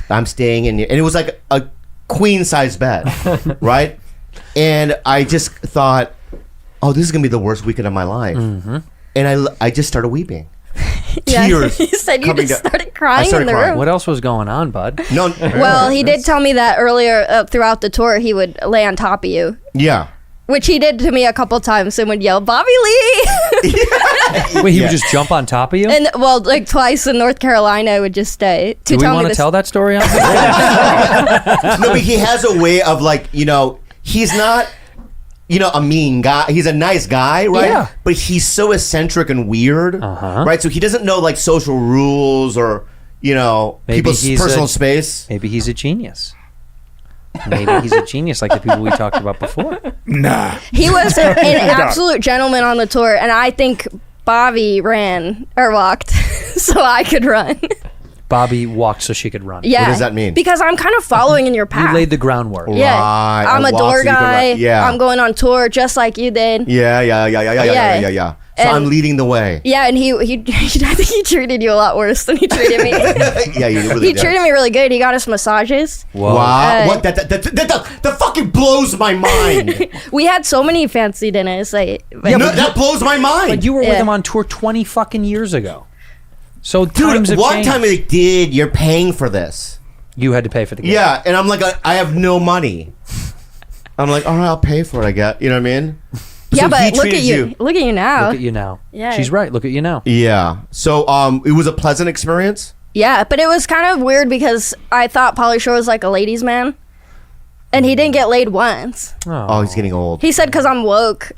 I'm staying in here. And it was like a queen-size bed, right? And I just thought, oh, this is going to be the worst weekend of my life. Mm-hmm. And I just started weeping. Yeah, Tears he said you coming just down. started crying started in the crying. room. What else was going on, bud? No. Well, he did tell me that earlier throughout the tour he would lay on top of you, Yeah. which he did to me a couple times and would yell, Bobby Lee! Wait, he would just jump on top of you? And, well, like twice in North Carolina, I would just stay to Do we tell me want to this. tell that story on No, but he has a way of he's not, a mean guy. He's a nice guy, right? Yeah. But he's so eccentric and weird, right? So he doesn't know social rules or, Maybe people's he's personal a- space. Maybe he's a genius. Maybe he's a genius like the people we talked about before. Nah. He was an absolute gentleman on the tour, and I think Bobby ran or walked so I could run. Bobby walked so she could run. Yeah. What does that mean? Because I'm kind of following in your path. You laid the groundwork. Yeah. Right, I'm I a walked door so you could run. guy. Yeah. I'm going on tour just like you did. Yeah. So And- I'm leading the way. Yeah, and he I think he treated you a lot worse than he treated me. Yeah, you really He did. treated me really good. He got us massages. Whoa. Wow. What? That fucking blows my mind. We had so many fancy dinners. Like, That blows my mind. But you were with Yeah. him on tour 20 fucking years ago. So Dude, times have one changed. time they did, you're paying for this. You had to pay for the gig. Yeah, and I'm like, I have no money. I'm like, all right, I'll pay for it, I guess. You know what I mean? yeah, So he but look at treated you. Look at you now. Look at you now. Yeah. She's right. Look at you now. Yeah. So it was a pleasant experience? Yeah, but it was kind of weird because I thought Pauly Shore was like a ladies' man, and he didn't get laid once. Oh, he's getting old. He said because I'm woke,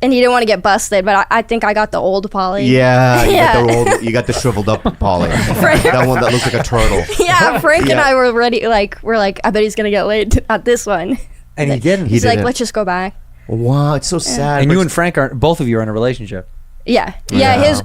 and he didn't want to get busted. But I think I got the old Pauly. Yeah, Yeah. you got the shriveled up Polly. That one that looks like a turtle. Yeah, Frank and Yeah. I were ready. We're like, I bet he's gonna get laid at this one. And he didn't. He He's like, didn't. let's just go back. Wow, it's so sad. And but you and Frank are both of you are in a relationship. Yeah.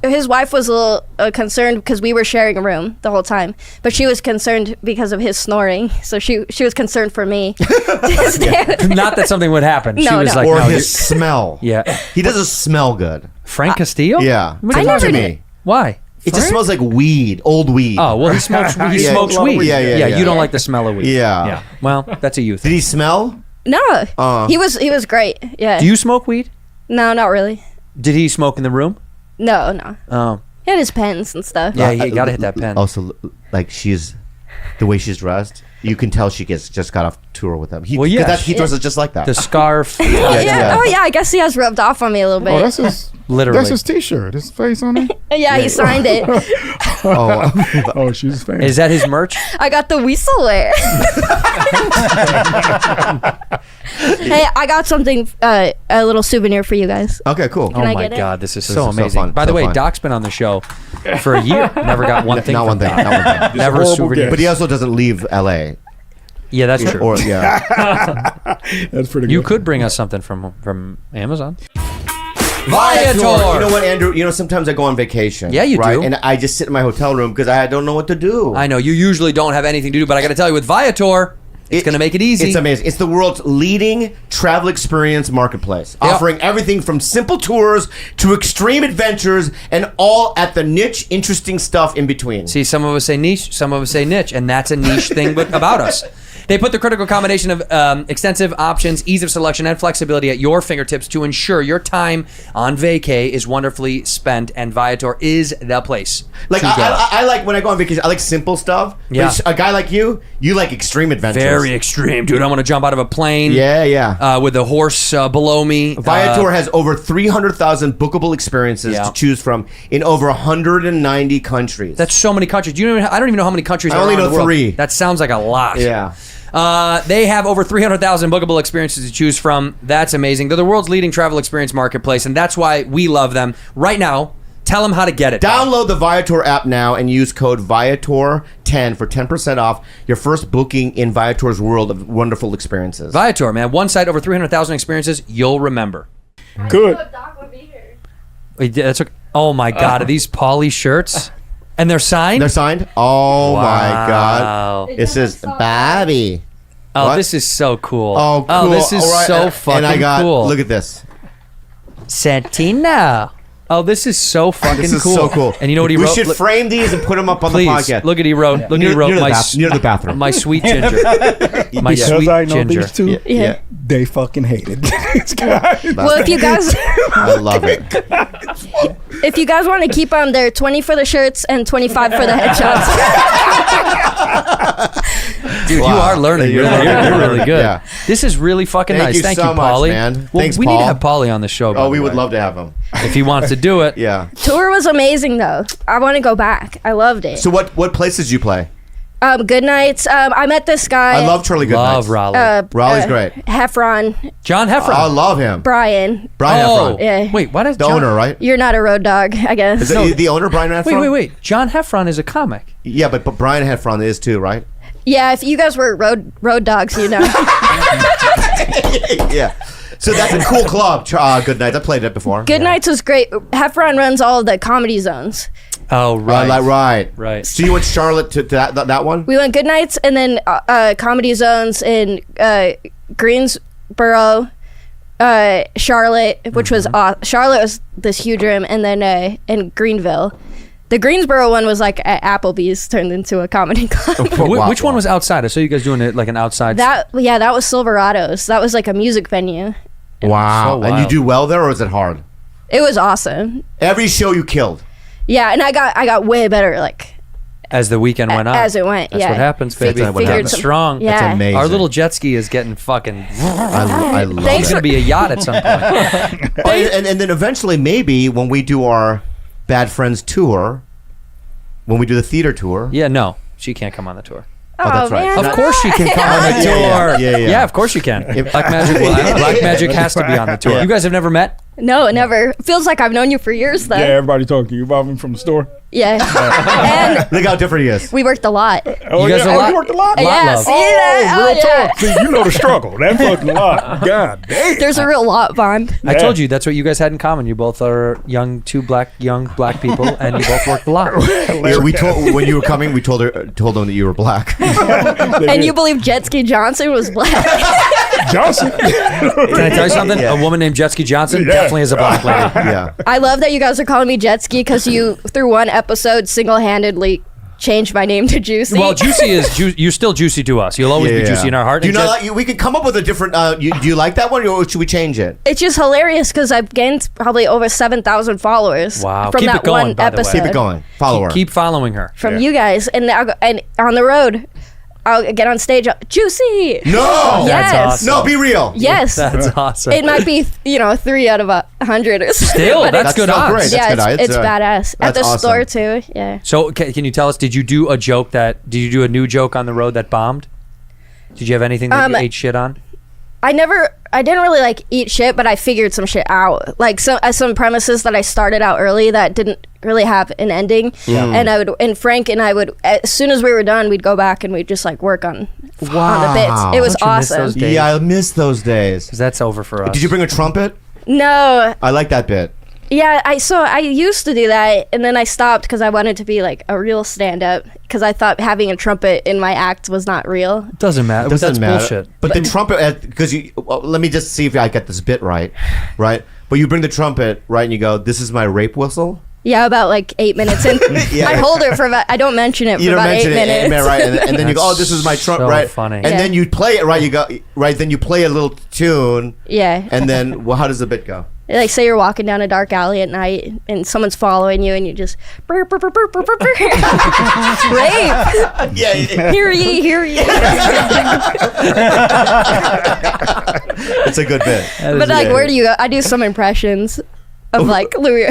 His wife was a little concerned because we were sharing a room the whole time, but she was concerned because of his snoring. So she was concerned for me. Not that something would happen. She No, was no. like, or no, his smell. yeah. He doesn't smell good. Frank Castillo? Yeah. What are you I talking never to about? me. Why? It just smells like weed, old weed. Oh, well, he smokes Yeah, weed. yeah. You don't like the smell of weed. Yeah. Well, that's a youth. Did he smell? No, he was great. Yeah. Do you smoke weed? No, not really. Did he smoke in the room? No. Oh. He had his pens and stuff. Yeah, you got to hit that pen. Also, like the way she's dressed, you can tell she just got off tour with him. Well, yeah, he dresses just like that. The scarf. Yeah. Oh yeah. I guess he has rubbed off on me a little bit. Oh, that's his. Literally. That's his T-shirt. His face on it. Yeah, he signed it. Oh, Oh, she's a fan. Is that his merch? I got the whistler. Hey, I got something, a little souvenir for you guys. okay, cool. Oh I my get it? God, this is This so is so amazing. fun, By the so way, fun. Doc's been on the show for a year. Never got one thing. Not from one thing. Doc. Not one thing. Never a horrible souvenir. guess. But he also doesn't leave L.A. Yeah, that's true. Or yeah. That's pretty good. You could bring us something from Amazon. You know what, Andrew? Sometimes I go on vacation. Yeah, you right? do. And I just sit in my hotel room because I don't know what to do. I know you usually don't have anything to do, but I got to tell you, with Viator, It's going to make it easy. It's amazing. It's the world's leading travel experience marketplace, offering everything from simple tours to extreme adventures and all at the niche, interesting stuff in between. See, some of us say niche, some of us say niche, and that's a niche thing about us. They put the critical combination of extensive options, ease of selection, and flexibility at your fingertips to ensure your time on vacay is wonderfully spent, and Viator is the place. Like I like when I go on vacation, I like simple stuff. Yeah. But a guy like you like extreme adventures. Very extreme, dude. I want to jump out of a plane. Yeah. With a horse below me. Viator has over 300,000 bookable experiences to choose from in over 190 countries. That's so many countries. I don't even know how many countries. I only know 3. That sounds like a lot. Yeah. They have over 300,000 bookable experiences to choose from. That's amazing. They're the world's leading travel experience marketplace, and that's why we love them. Right now, tell them how to get it. Download the Viator app now and use code Viator10 for 10% off your first booking in Viator's world of wonderful experiences. Viator, man. One site, over 300,000 experiences you'll remember. Good. Wait, that's okay. Oh, my God. Are these Pauly shirts? And they're signed? They're signed? Oh, Wow. my God. It says Bobby. Oh, What? this is so cool. Oh, cool. This is All right, so fucking and I got, cool. Look at this. Santino. Oh, this is so fucking This is cool. so cool. And you know what he we wrote? should Look, frame these and put them up on please, the podcast. look at he wrote. Look at he Near- wrote near the my near the bathroom. my sweet ginger. My Because sweet I know ginger. these two, Yeah. they fucking hated this guy. Well, if you guys I love it. if you guys want to keep them, they're 20 for the shirts and 25 for the headshots. Dude, Wow. you are learning. You're really good. Yeah. This is really fucking Thank nice. you Thank so you, much, Pauly. man. Well, Thanks, we need Paul. to have Pauly on the show. by Oh, the we would way. love to have them. if he wants to do it. Yeah. Tour was amazing though. I want to go back. I loved it. So what places you play? Good nights. I met this guy. I love Charlie Goodnight. Love Raleigh. Raleigh's great. Heffron, John Heffron. I love him. Brian. Brian oh, Heffron. Yeah. wait. What is The John? owner, right? You're not a road dog, I guess. Is it the owner, Brian Heffron? Wait. John Heffron is a comic. Yeah, but Brian Heffron is too, right? Yeah, if you guys were road dogs, you know. Yeah. So that's a cool club, Good Nights. I played it before. Good Nights was great. Heffron runs all of the comedy zones. Oh, right. Right. So you went Charlotte to that one? We went Good Nights and then comedy zones in Greensboro, Charlotte, which was Charlotte was this huge room, and then in Greenville. The Greensboro one was like at Applebee's turned into a comedy club. Which one was outside? I saw you guys doing it like an outside. That was Silverado's. That was like a music venue. Wow. So And you wild. do well there, or is it hard? It was awesome. Every show you killed. Yeah, and I got way better like as the weekend went on. as it went. That's yeah, what happens, baby. That's what Getting happens. strong. Yeah. That's amazing. Our little jet ski is getting fucking. I love It's it. gonna be a yacht at some point. Oh, and then eventually, maybe when we do our Bad Friends tour, when we do the theater tour. Yeah, no, she can't come on the tour. Oh, that's right. man. Of course she can come on the Yeah, tour. yeah. of course she can. Black Magic has to be on the tour. Yeah. You guys have never met? No, never. Feels like I've known you for years though. Yeah, everybody talking to you about me from the store. Yeah. And Look how different he is. we worked a lot. Oh, You guys yeah. are a lot- You worked a lot? lot Yeah, love. see that? Oh, real Yeah. talk. See, you know the struggle. That fucking lot. God damn. There's a real lot bond. I told you that's what you guys had in common. You both are young black people, and you both worked a lot. Yeah, we told when you were coming, we told them that you were black. And you believe Jet Ski Johnson was black. Johnson. Can I tell you something? Yeah. A woman named Jet Ski Johnson Yeah. definitely is a black lady. Yeah. I love that you guys are calling me Jet Ski because you, through one episode, single-handedly changed my name to Juicy. Well, Juicy is you're still juicy to us. You'll always be juicy in our heart. Do you And not Jet- like, we could come up with a different. Do you like that one, or should we change it? it's just hilarious because I've gained probably over 7,000 followers Wow. from Keep that it going, one by the way. episode. Keep it going. Follow her. keep following her. From you guys, and on the road, I'll get on stage. Juicy. No. Yes. That's awesome. No, be real. Yes. That's awesome. It might be 3 out of 100 or something. Still, but that's good still odds. great. yeah, That's good. it's badass. At that's the awesome. store too. Yeah. So can you tell us? Did you do a new joke on the road that bombed? Did you have anything that you ate shit on? I didn't really like eat shit, but I figured some shit out. Like some premises that I started out early that didn't really have an ending. And Frank and I would, as soon as we were done, we'd go back and we'd just like work on the bits. It was Don't you miss awesome. those days? Yeah, I miss those days. 'Cause that's over for us. Did you bring a trumpet? No, I like that bit. Yeah, I used to do that, and then I stopped because I wanted to be like a real stand-up, because I thought having a trumpet in my act was not real. Doesn't matter. That's bullshit. But the trumpet, because let me just see if I get this bit right. But you bring the trumpet, right, and you go, "This is my rape whistle." Yeah, about like 8 minutes in. I hold it for about, I don't mention it for about 8 minutes. Right? And then you go, "Oh, this is my trumpet," so right? Funny. And then you play it, right? You go, right? Then you play a little tune. Yeah. And then, well, how does the bit go? Like, say you're walking down a dark alley at night and someone's following you and you just burr, burr, burr, burr, burr, burr, burr. Rape. Yeah. Hear ye, hear ye. It's a good bit. But like, where do you go? I do some impressions of like Louis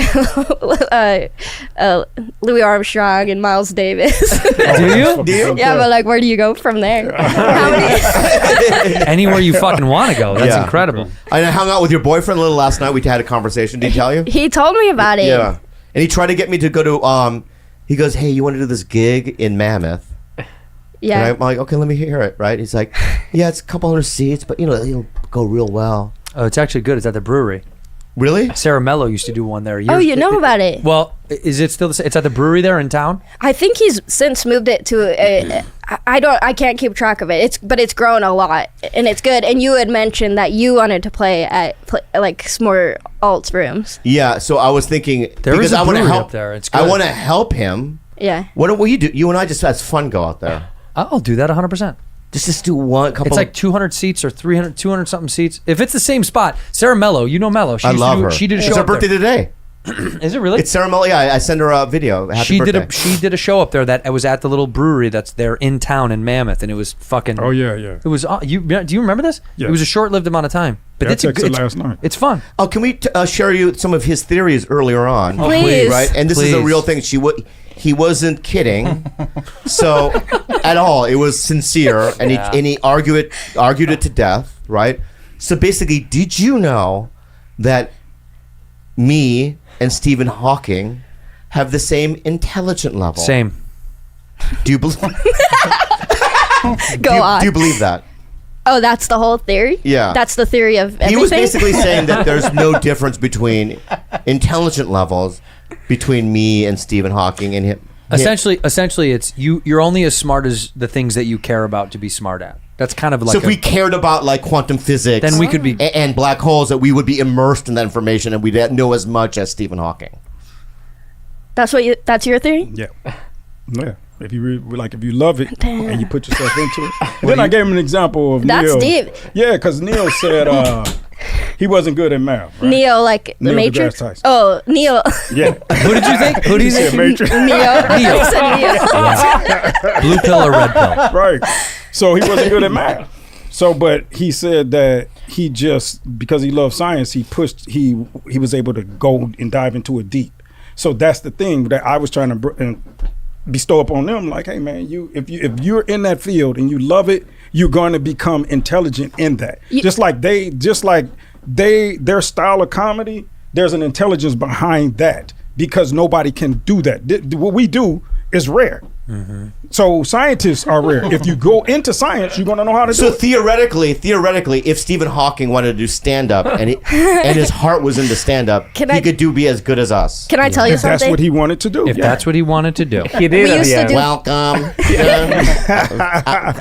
Armstrong and Miles Davis. Do you? Yeah, but like, where do you go from there? How many? Anywhere you fucking want to go. That's incredible. I hung out with your boyfriend a little last night. We had a conversation. Did he tell you? He told me about it. Yeah. And he tried to get me to go to, he goes, "Hey, you want to do this gig in Mammoth?" Yeah. And I'm like, "Okay, let me hear it," right? He's like, "Yeah, it's a couple hundred seats, but it'll go real well." Oh, it's actually good. It's at the brewery. Really? Sarah Mello used to do one there. Oh, you know about it? Well, is it still the same? It's at the brewery there in town? I think he's since moved it to I can't keep track of it. But it's grown a lot and it's good. And you had mentioned that you wanted to play at like more alt rooms. Yeah, so I was thinking There is a I want to brewery help up there. It's good. I want to help him. Yeah. What will you do? You and I just as fun go out there. I'll do that 100%. Just do one couple. It's like 200 seats or 300, 200 something seats. If it's the same spot, Sarah Mello, you know Mello. I love her. She did a show. It's her up there. birthday today. Is it really? It's Sarah Mello. Yeah, I send her a video. Happy birthday. She did a show up there that was at the little brewery that's there in town in Mammoth, and it was fucking. Oh yeah. It was. Do you remember this? Yeah. It was a short-lived amount of time, but I it's a texted good. last night. It's fun. Oh, can we share you some of his theories earlier on? Please. Right, and this is a Please. real thing. He wasn't kidding, so at all. It was sincere, and he argued it to death. Right. So basically, did you know that me and Stephen Hawking have the same intelligent level? Same. Do you believe? Go on. Do you believe that? Oh, that's the whole theory? Yeah. That's the theory of everything? He was basically saying that there's no difference between intelligent levels between me and Stephen Hawking and him. Essentially, it's you're only as smart as the things that you care about to be smart at. That's kind of like. So if we cared about like quantum physics, then we could be and black holes, that we would be immersed in that information, and we'd know as much as Stephen Hawking. That's your theory? Yeah. Yeah. If you if you love it and you put yourself into it. And then I gave him an example of That's Neil. deep. Yeah, because Neil said he wasn't good at math. Right? Neo, like the Neil Matrix? deGrasse Tyson. Oh, Neo. Yeah. Who did you think? Who do you He said think? Matrix. Neo. Neo. I said Neo. Blue pill or red pill? Right. So he wasn't good at math. So, but he said that he just, because he loved science, he was able to go and dive into it deep. So that's the thing that I was trying to bestow upon them. Like, hey man, if you're in that field and you love it, you're going to become intelligent in that. Just like their style of comedy, there's an intelligence behind that because nobody can do that. What we do is rare. Mm-hmm. So scientists are rare. If you go into science, you're going to know how to do it. So theoretically, if Stephen Hawking wanted to do stand-up and his heart was into stand-up, he could be as good as us. Can I tell you If something? that's what he wanted to do. If that's what he wanted to do. He did. We used to do- Welcome.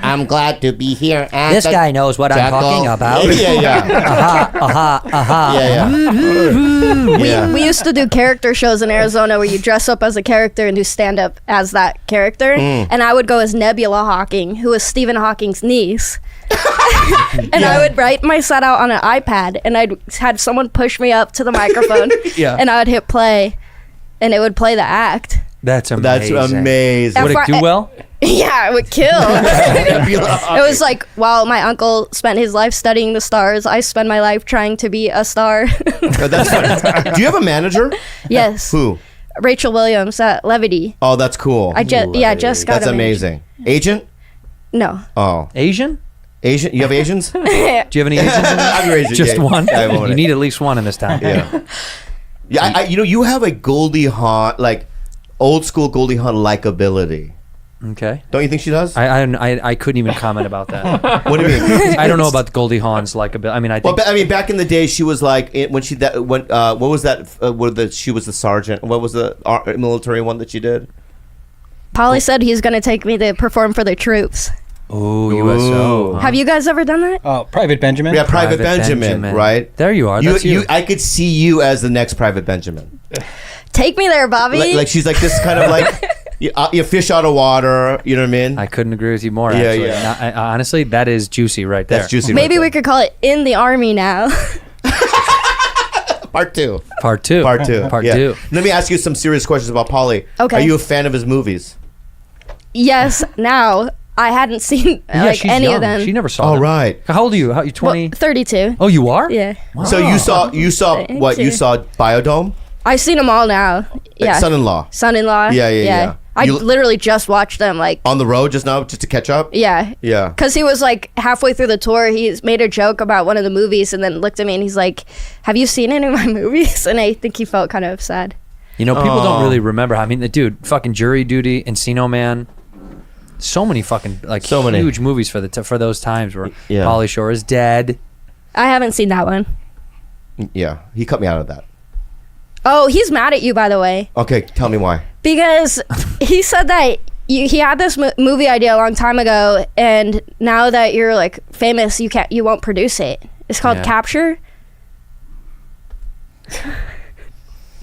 I'm glad to be here. At This guy knows what I'm talking about. Yeah. We used to do character shows in Arizona where you dress up as a character and do stand-up as that character. And I would go as Nebula Hawking, who was Stephen Hawking's niece. And I would write my set out on an iPad, and I'd had someone push me up to the microphone, and I would hit play, and it would play the act. That's amazing. That's amazing. Would it do well? Yeah, it would kill. It was like, while my uncle spent his life studying the stars, I spend my life trying to be a star. That's funny. Do you have a manager? Yes. Who? Rachel Williams at Levity. Oh, that's cool. I just got That's a manager. amazing. Agent? No. Oh. Asian? Asian? You have Asians? Do you have any Asians? I'm Asian. Just yeah. one? Yeah, I want You it. need at least one in this town. Yeah. Yeah, you have a Goldie Hawn, like old school Goldie Hawn likability. Okay. Don't you think she does? I couldn't even comment about that. What do you mean? I don't know about Goldie Hawn's likability. I mean, I think. Well, I mean, back in the day, she was like what was that? She was the sergeant. What was the military one that she did? Polly said he's going to take me to perform for the troops. Oh, USO. Have you guys ever done that? Oh, Private Benjamin. Yeah, Private Benjamin, right? There you are. That's you. I could see you as the next Private Benjamin. Take me there, Bobby. Like she's like this kind of like you fish out of water. You know what I mean? I couldn't agree with you more. Yeah, actually. yeah. Honestly, that is juicy right there. That's juicy. Maybe right we could call it In the Army now. Part two. Part two. Yeah. Let me ask you some serious questions about Pauly. Okay. Are you a fan of his movies? Yes, now. I hadn't seen she's any young. of them. She never saw All them. right. How old are you? How you 20? Well, 32. Oh, you are? Yeah. Wow. So you saw Thank what? You you. saw Biodome? I've seen them all now. Yeah. Son-in-law. Son-in-law. Yeah. I You- literally just watched them On the road just now, just to catch up? yeah. Yeah. Because he was like halfway through the tour, he's made a joke about one of the movies and then looked at me and he's like, have you seen any of my movies? And I think he felt kind of sad. You know, people don't really remember. I mean, the dude, fucking Jury Duty, Encino Man. So many fucking huge movies for for those times where Pauly Shore is dead. I haven't seen that one. Yeah. He cut me out of that. Oh, he's mad at you, by the way. Okay, tell me why. Because he said that he had this movie idea a long time ago, and now that you're like famous, you won't produce it. It's called Capture.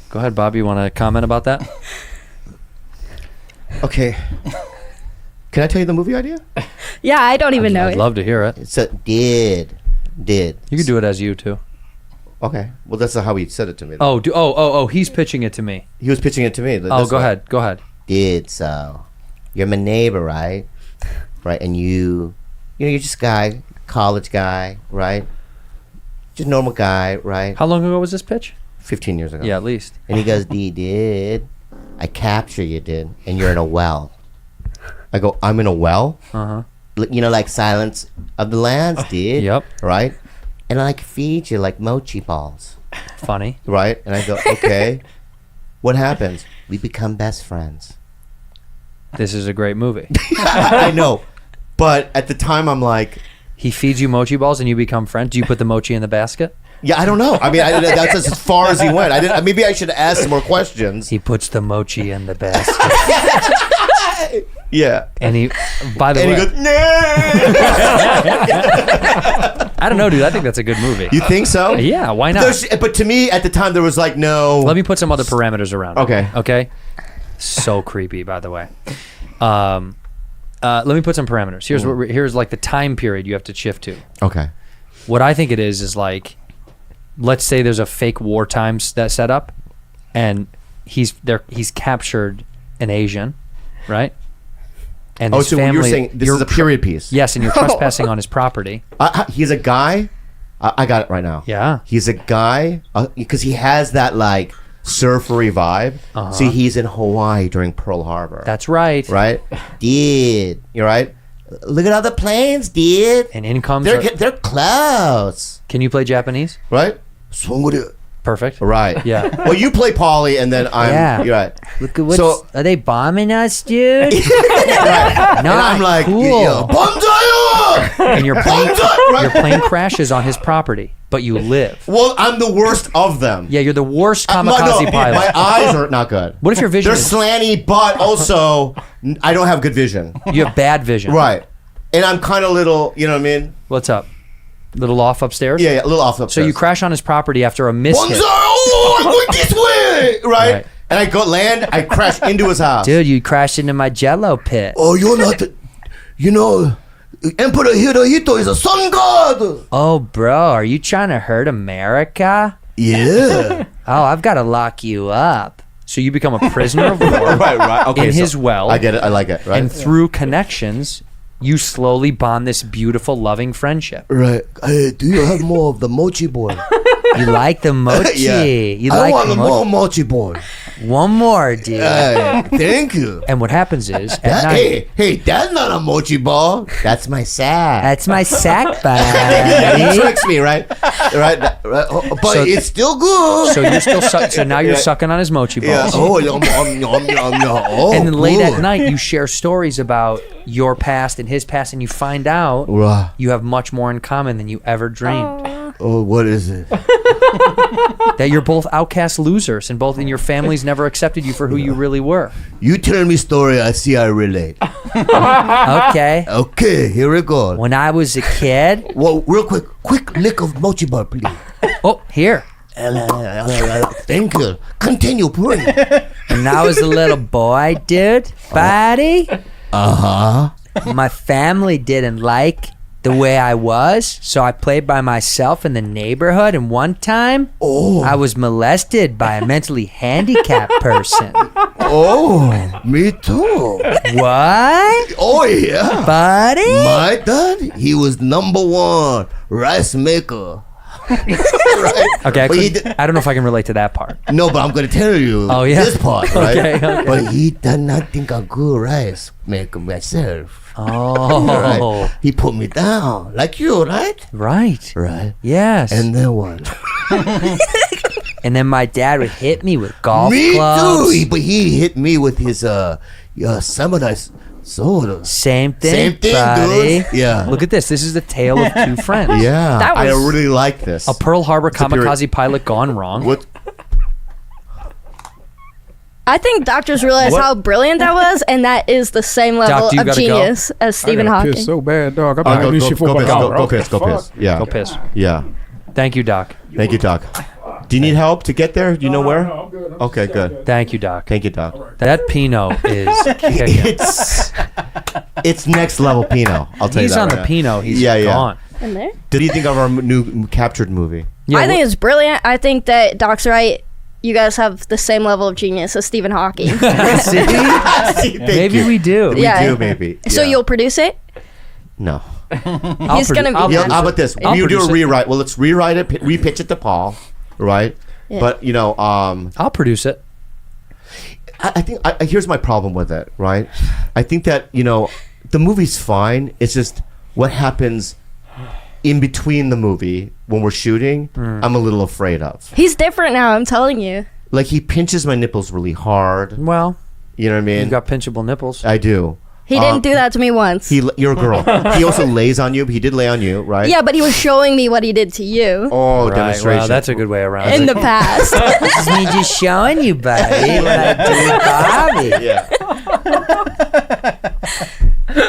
Go ahead, Bob. You want to comment about that? Okay. Can I tell you the movie idea? Yeah, I don't even know I'd it. love to hear it. It's a did. You could do it as you too. Okay. Well, that's not how he said it to me. Oh, he's pitching it to me. He was pitching it to me. Oh, go ahead. Did so. You're my neighbor, right? Right, and you're just a guy, college guy, right? Just normal guy, right? How long ago was this pitch? 15 years ago. Yeah, at least. And he goes, did. I capture you, did. And you're in a well. I go, I'm in a well? Uh-huh. Like Silence of the Lambs, did. Yep. Right? And I feed you like mochi balls. Funny. Right? And I go, okay. What happens? We become best friends. This is a great movie. I know. But at the time, I'm like... He feeds you mochi balls and you become friends? Do you put the mochi in the basket? Yeah, I don't know. I mean, that's as far as he went. Maybe I should ask some more questions. He puts the mochi in the basket. Yeah. And he, by the way... And he goes, nah. I don't know, dude. I think that's a good movie. You think so? Yeah, why not? But to me, at the time, there was like no... Let me put some other parameters around it. Okay. So creepy, by the way. Let me put some parameters. Here's like the time period you have to shift to. Okay. What I think it is like, let's say there's a fake wartime that set up, and he's captured an Asian, right? And his so family, you're saying this is a period piece? Yes, and you're trespassing on his property. He's a guy. I got it right now. Yeah. He's a guy because he has that like surfery vibe. See, he's in Hawaii during Pearl Harbor. That's right. Right? Dude. You're right. Look at all the planes, dude. And in comes... They're close. Can you play Japanese? Right? Perfect. Right. Yeah. Well, you play Pauly, and then I'm... Yeah. You're right. Look at are they bombing us, dude? Right. No, And I'm like... cool. Yeah, Banzai! And your plane crashes on his property, but you live. Well, I'm the worst of them. Yeah, you're the worst kamikaze pilot. My eyes are not good. What if your vision They're is... slanty, but also I don't have good vision. You have bad vision. Right. And I'm kind of little, you know what I mean? What's up? Little off upstairs? Yeah, a little off upstairs. So you crash on his property after a miss hit. Oh, I went this way! Right? And I go land, I crash into his house. Dude, you crashed into my jello pit. Oh, you're not the... You know... Emperor Hirohito is a sun god! Oh, bro, are you trying to hurt America? Yeah. Oh, I've got to lock you up. So you become a prisoner of war right. Okay, in his well. I get it, I like it, right? And through connections, you slowly bond this beautiful, loving friendship. Right. Hey, do you have more of the mochi boy? You like the mochi. Yeah. You I like want the more mochi boy. One more, dude. Thank you. And what happens is at night, Hey, that's not a mochi ball. That's my sack. that's my sack He buddy. tricks me, right? Right. But So- it's still good. So you're still so now you're sucking on his mochi Yeah. balls. Oh, yum, yum, yum, yum, yum. Oh, And then late good. at night, you share stories about your past and his past, and you find out Right. you have much more in common than you ever dreamed. Oh, what is it? That you're both outcast losers, and both in your families never accepted you for who you really were. You tell me story. I see I relate. Okay. Okay, here we go. When I was a kid, Well, real quick lick of mochi bar, please. oh, here. Thank you. Continue, please. When I was a little boy, dude, buddy, my family didn't like the way I was, so I played by myself in the neighborhood, and one time I was molested by a mentally handicapped person. Oh, me too. What? Oh, yeah. Buddy? My dad, he was #1 rice maker. Right? Okay, But he did- I don't know if I can relate to that part. No, but I'm going to tell you Oh, yeah? this part, right? Okay. But he did not think I'm good rice maker myself. Oh, Right? He put me down, like you, right? right. Right. Yes. And then what? And then my dad would hit me with golf Me clubs. too. But he hit me with his samurai sword. Same thing, Same thing, buddy. dude. Yeah. Look at this. This is the tale of two friends. Yeah, That I was- really like this. A Pearl Harbor a period- kamikaze pilot gone wrong. What? I think doctors realize What? how brilliant that was, and that is the same level you of gotta genius as Stephen I got Hawking. pissed so bad, dog. I've Go, been having this go, shit for go, about piss, an go, hour. go piss, go Fuck. piss. Yeah. Go piss. Yeah. Thank you, Doc. Thank you, Doc. Do you need help to get there? Do you know where? No, I'm good. I'm Okay, just good. Thank you, Doc. Thank you, Doc. That Pinot is kicking. It's next level Pinot. I'll tell you He's that on right the now. Pinot. He's Yeah, yeah. gone. In there? Did you think of our new captured movie? Yeah, I think it's brilliant. I think that Doc's right. You guys have the same level of genius as Stephen Hawking. See? Maybe we do. Yeah. We do, maybe. So Yeah. you'll produce it? No. He's gonna be I'll Yeah, mad. how about this? I'll You do produce a it. rewrite. Well, let's rewrite it, repitch it to Paul, right? Yeah. But, I'll produce it. I think here's my problem with it, right? I think that the movie's fine. It's just what happens in between the movie when we're shooting. I'm a little afraid of. He's different now, I'm telling you. Like he pinches my nipples really hard. Well, You know what I mean? you've got pinchable nipples. I do. He didn't do that to me once. You're a girl. He also lays on you. But he did lay on you, right? Yeah, but he was showing me what he did to you Oh, Right, demonstration. well, that's a good way around in it. the past. This is me just showing you, buddy, what I do, Bobby. Yeah.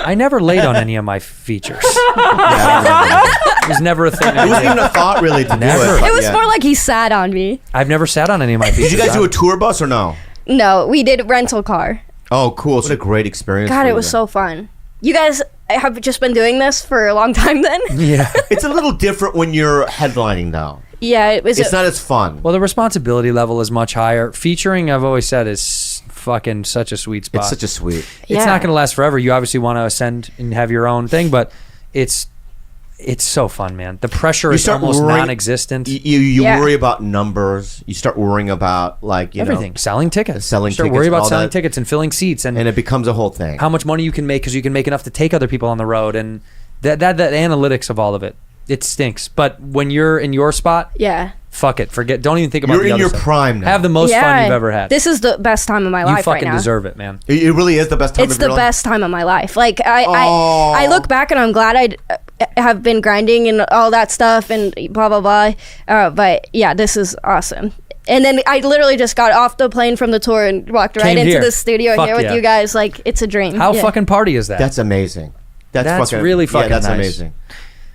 I never laid on any of my features. Yeah, It was never a thing. it wasn't even a thought really to Never. do it. but It was yeah. more like he sat on me. I've never sat on any of my features. Did you guys do a tour bus or no? No, we did rental car. Oh, cool. What a great experience. God, for it you was then. so fun. You guys have just been doing this for a long time then? Yeah. It's a little different when you're headlining now. Yeah, it was. It's not as fun. Well, the responsibility level is much higher. Featuring, I've always said, is fucking such a sweet spot. It's such a sweet. It's Yeah. not going to last forever. You obviously want to ascend and have your own thing, but it's so fun, man. The pressure You is start almost worrying- non-existent. You Yeah. worry about numbers. You start worrying about Everything. Selling tickets. Selling You start tickets, worry about all selling that. tickets and filling seats and and it becomes a whole thing. how much money you can make because you can make enough to take other people on the road and that analytics of all of it. It stinks. But when you're in your spot, Yeah. fuck it. Forget. Don't even think about You're the in other your stuff. prime now. Have the most yeah. fun you've ever had. This is the best time of my you life right fucking now. deserve it, man. It really is the best time It's of the your life. best time of my life. Like Oh. I look back and I'm glad I have been grinding and all that stuff and blah blah blah. But yeah, this is awesome. And then I literally just got off the plane from the tour and walked right Came into here. the studio Fuck here with yeah. you guys. Like it's a dream. How Yeah. fucking party is that? That's amazing. That's fucking, really fucking yeah, that's nice. amazing.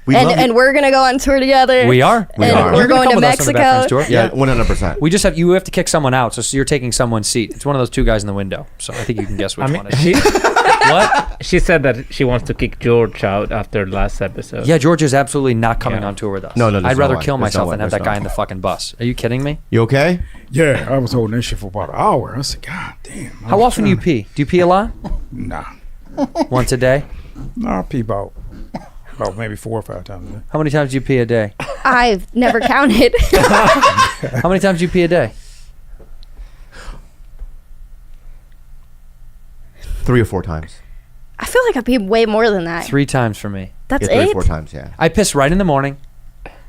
We love And we're gonna go on tour together. We are. We and are. We're You're gonna going come to with us on the Bad Friends Mexico. tour? Yeah, 100%. We just have you have to kick someone out, so you're taking someone's seat. It's one of those two guys in the window. So I think you can guess which I mean, one it is. What? she said that she wants to kick George out after last episode. Yeah, George is absolutely not coming Yeah. on tour with us. No, there's I'd no rather way. kill There's no myself way. than have There's that no guy in the fucking bus. Are you kidding me? You okay? Yeah, I was holding that shit for about an hour. I said, God damn. I How was often do you trying pee? Do you pee a lot? to- Nah. Once a day? Nah, I pee about maybe 4 or 5 times a day. How many times do you pee a day? I've never counted. How many times do you pee a day? 3 or 4 times. I feel like I've peed way more than that. 3 times for me. That's Yeah, 3 it? or 4 times, yeah. I piss right in the morning.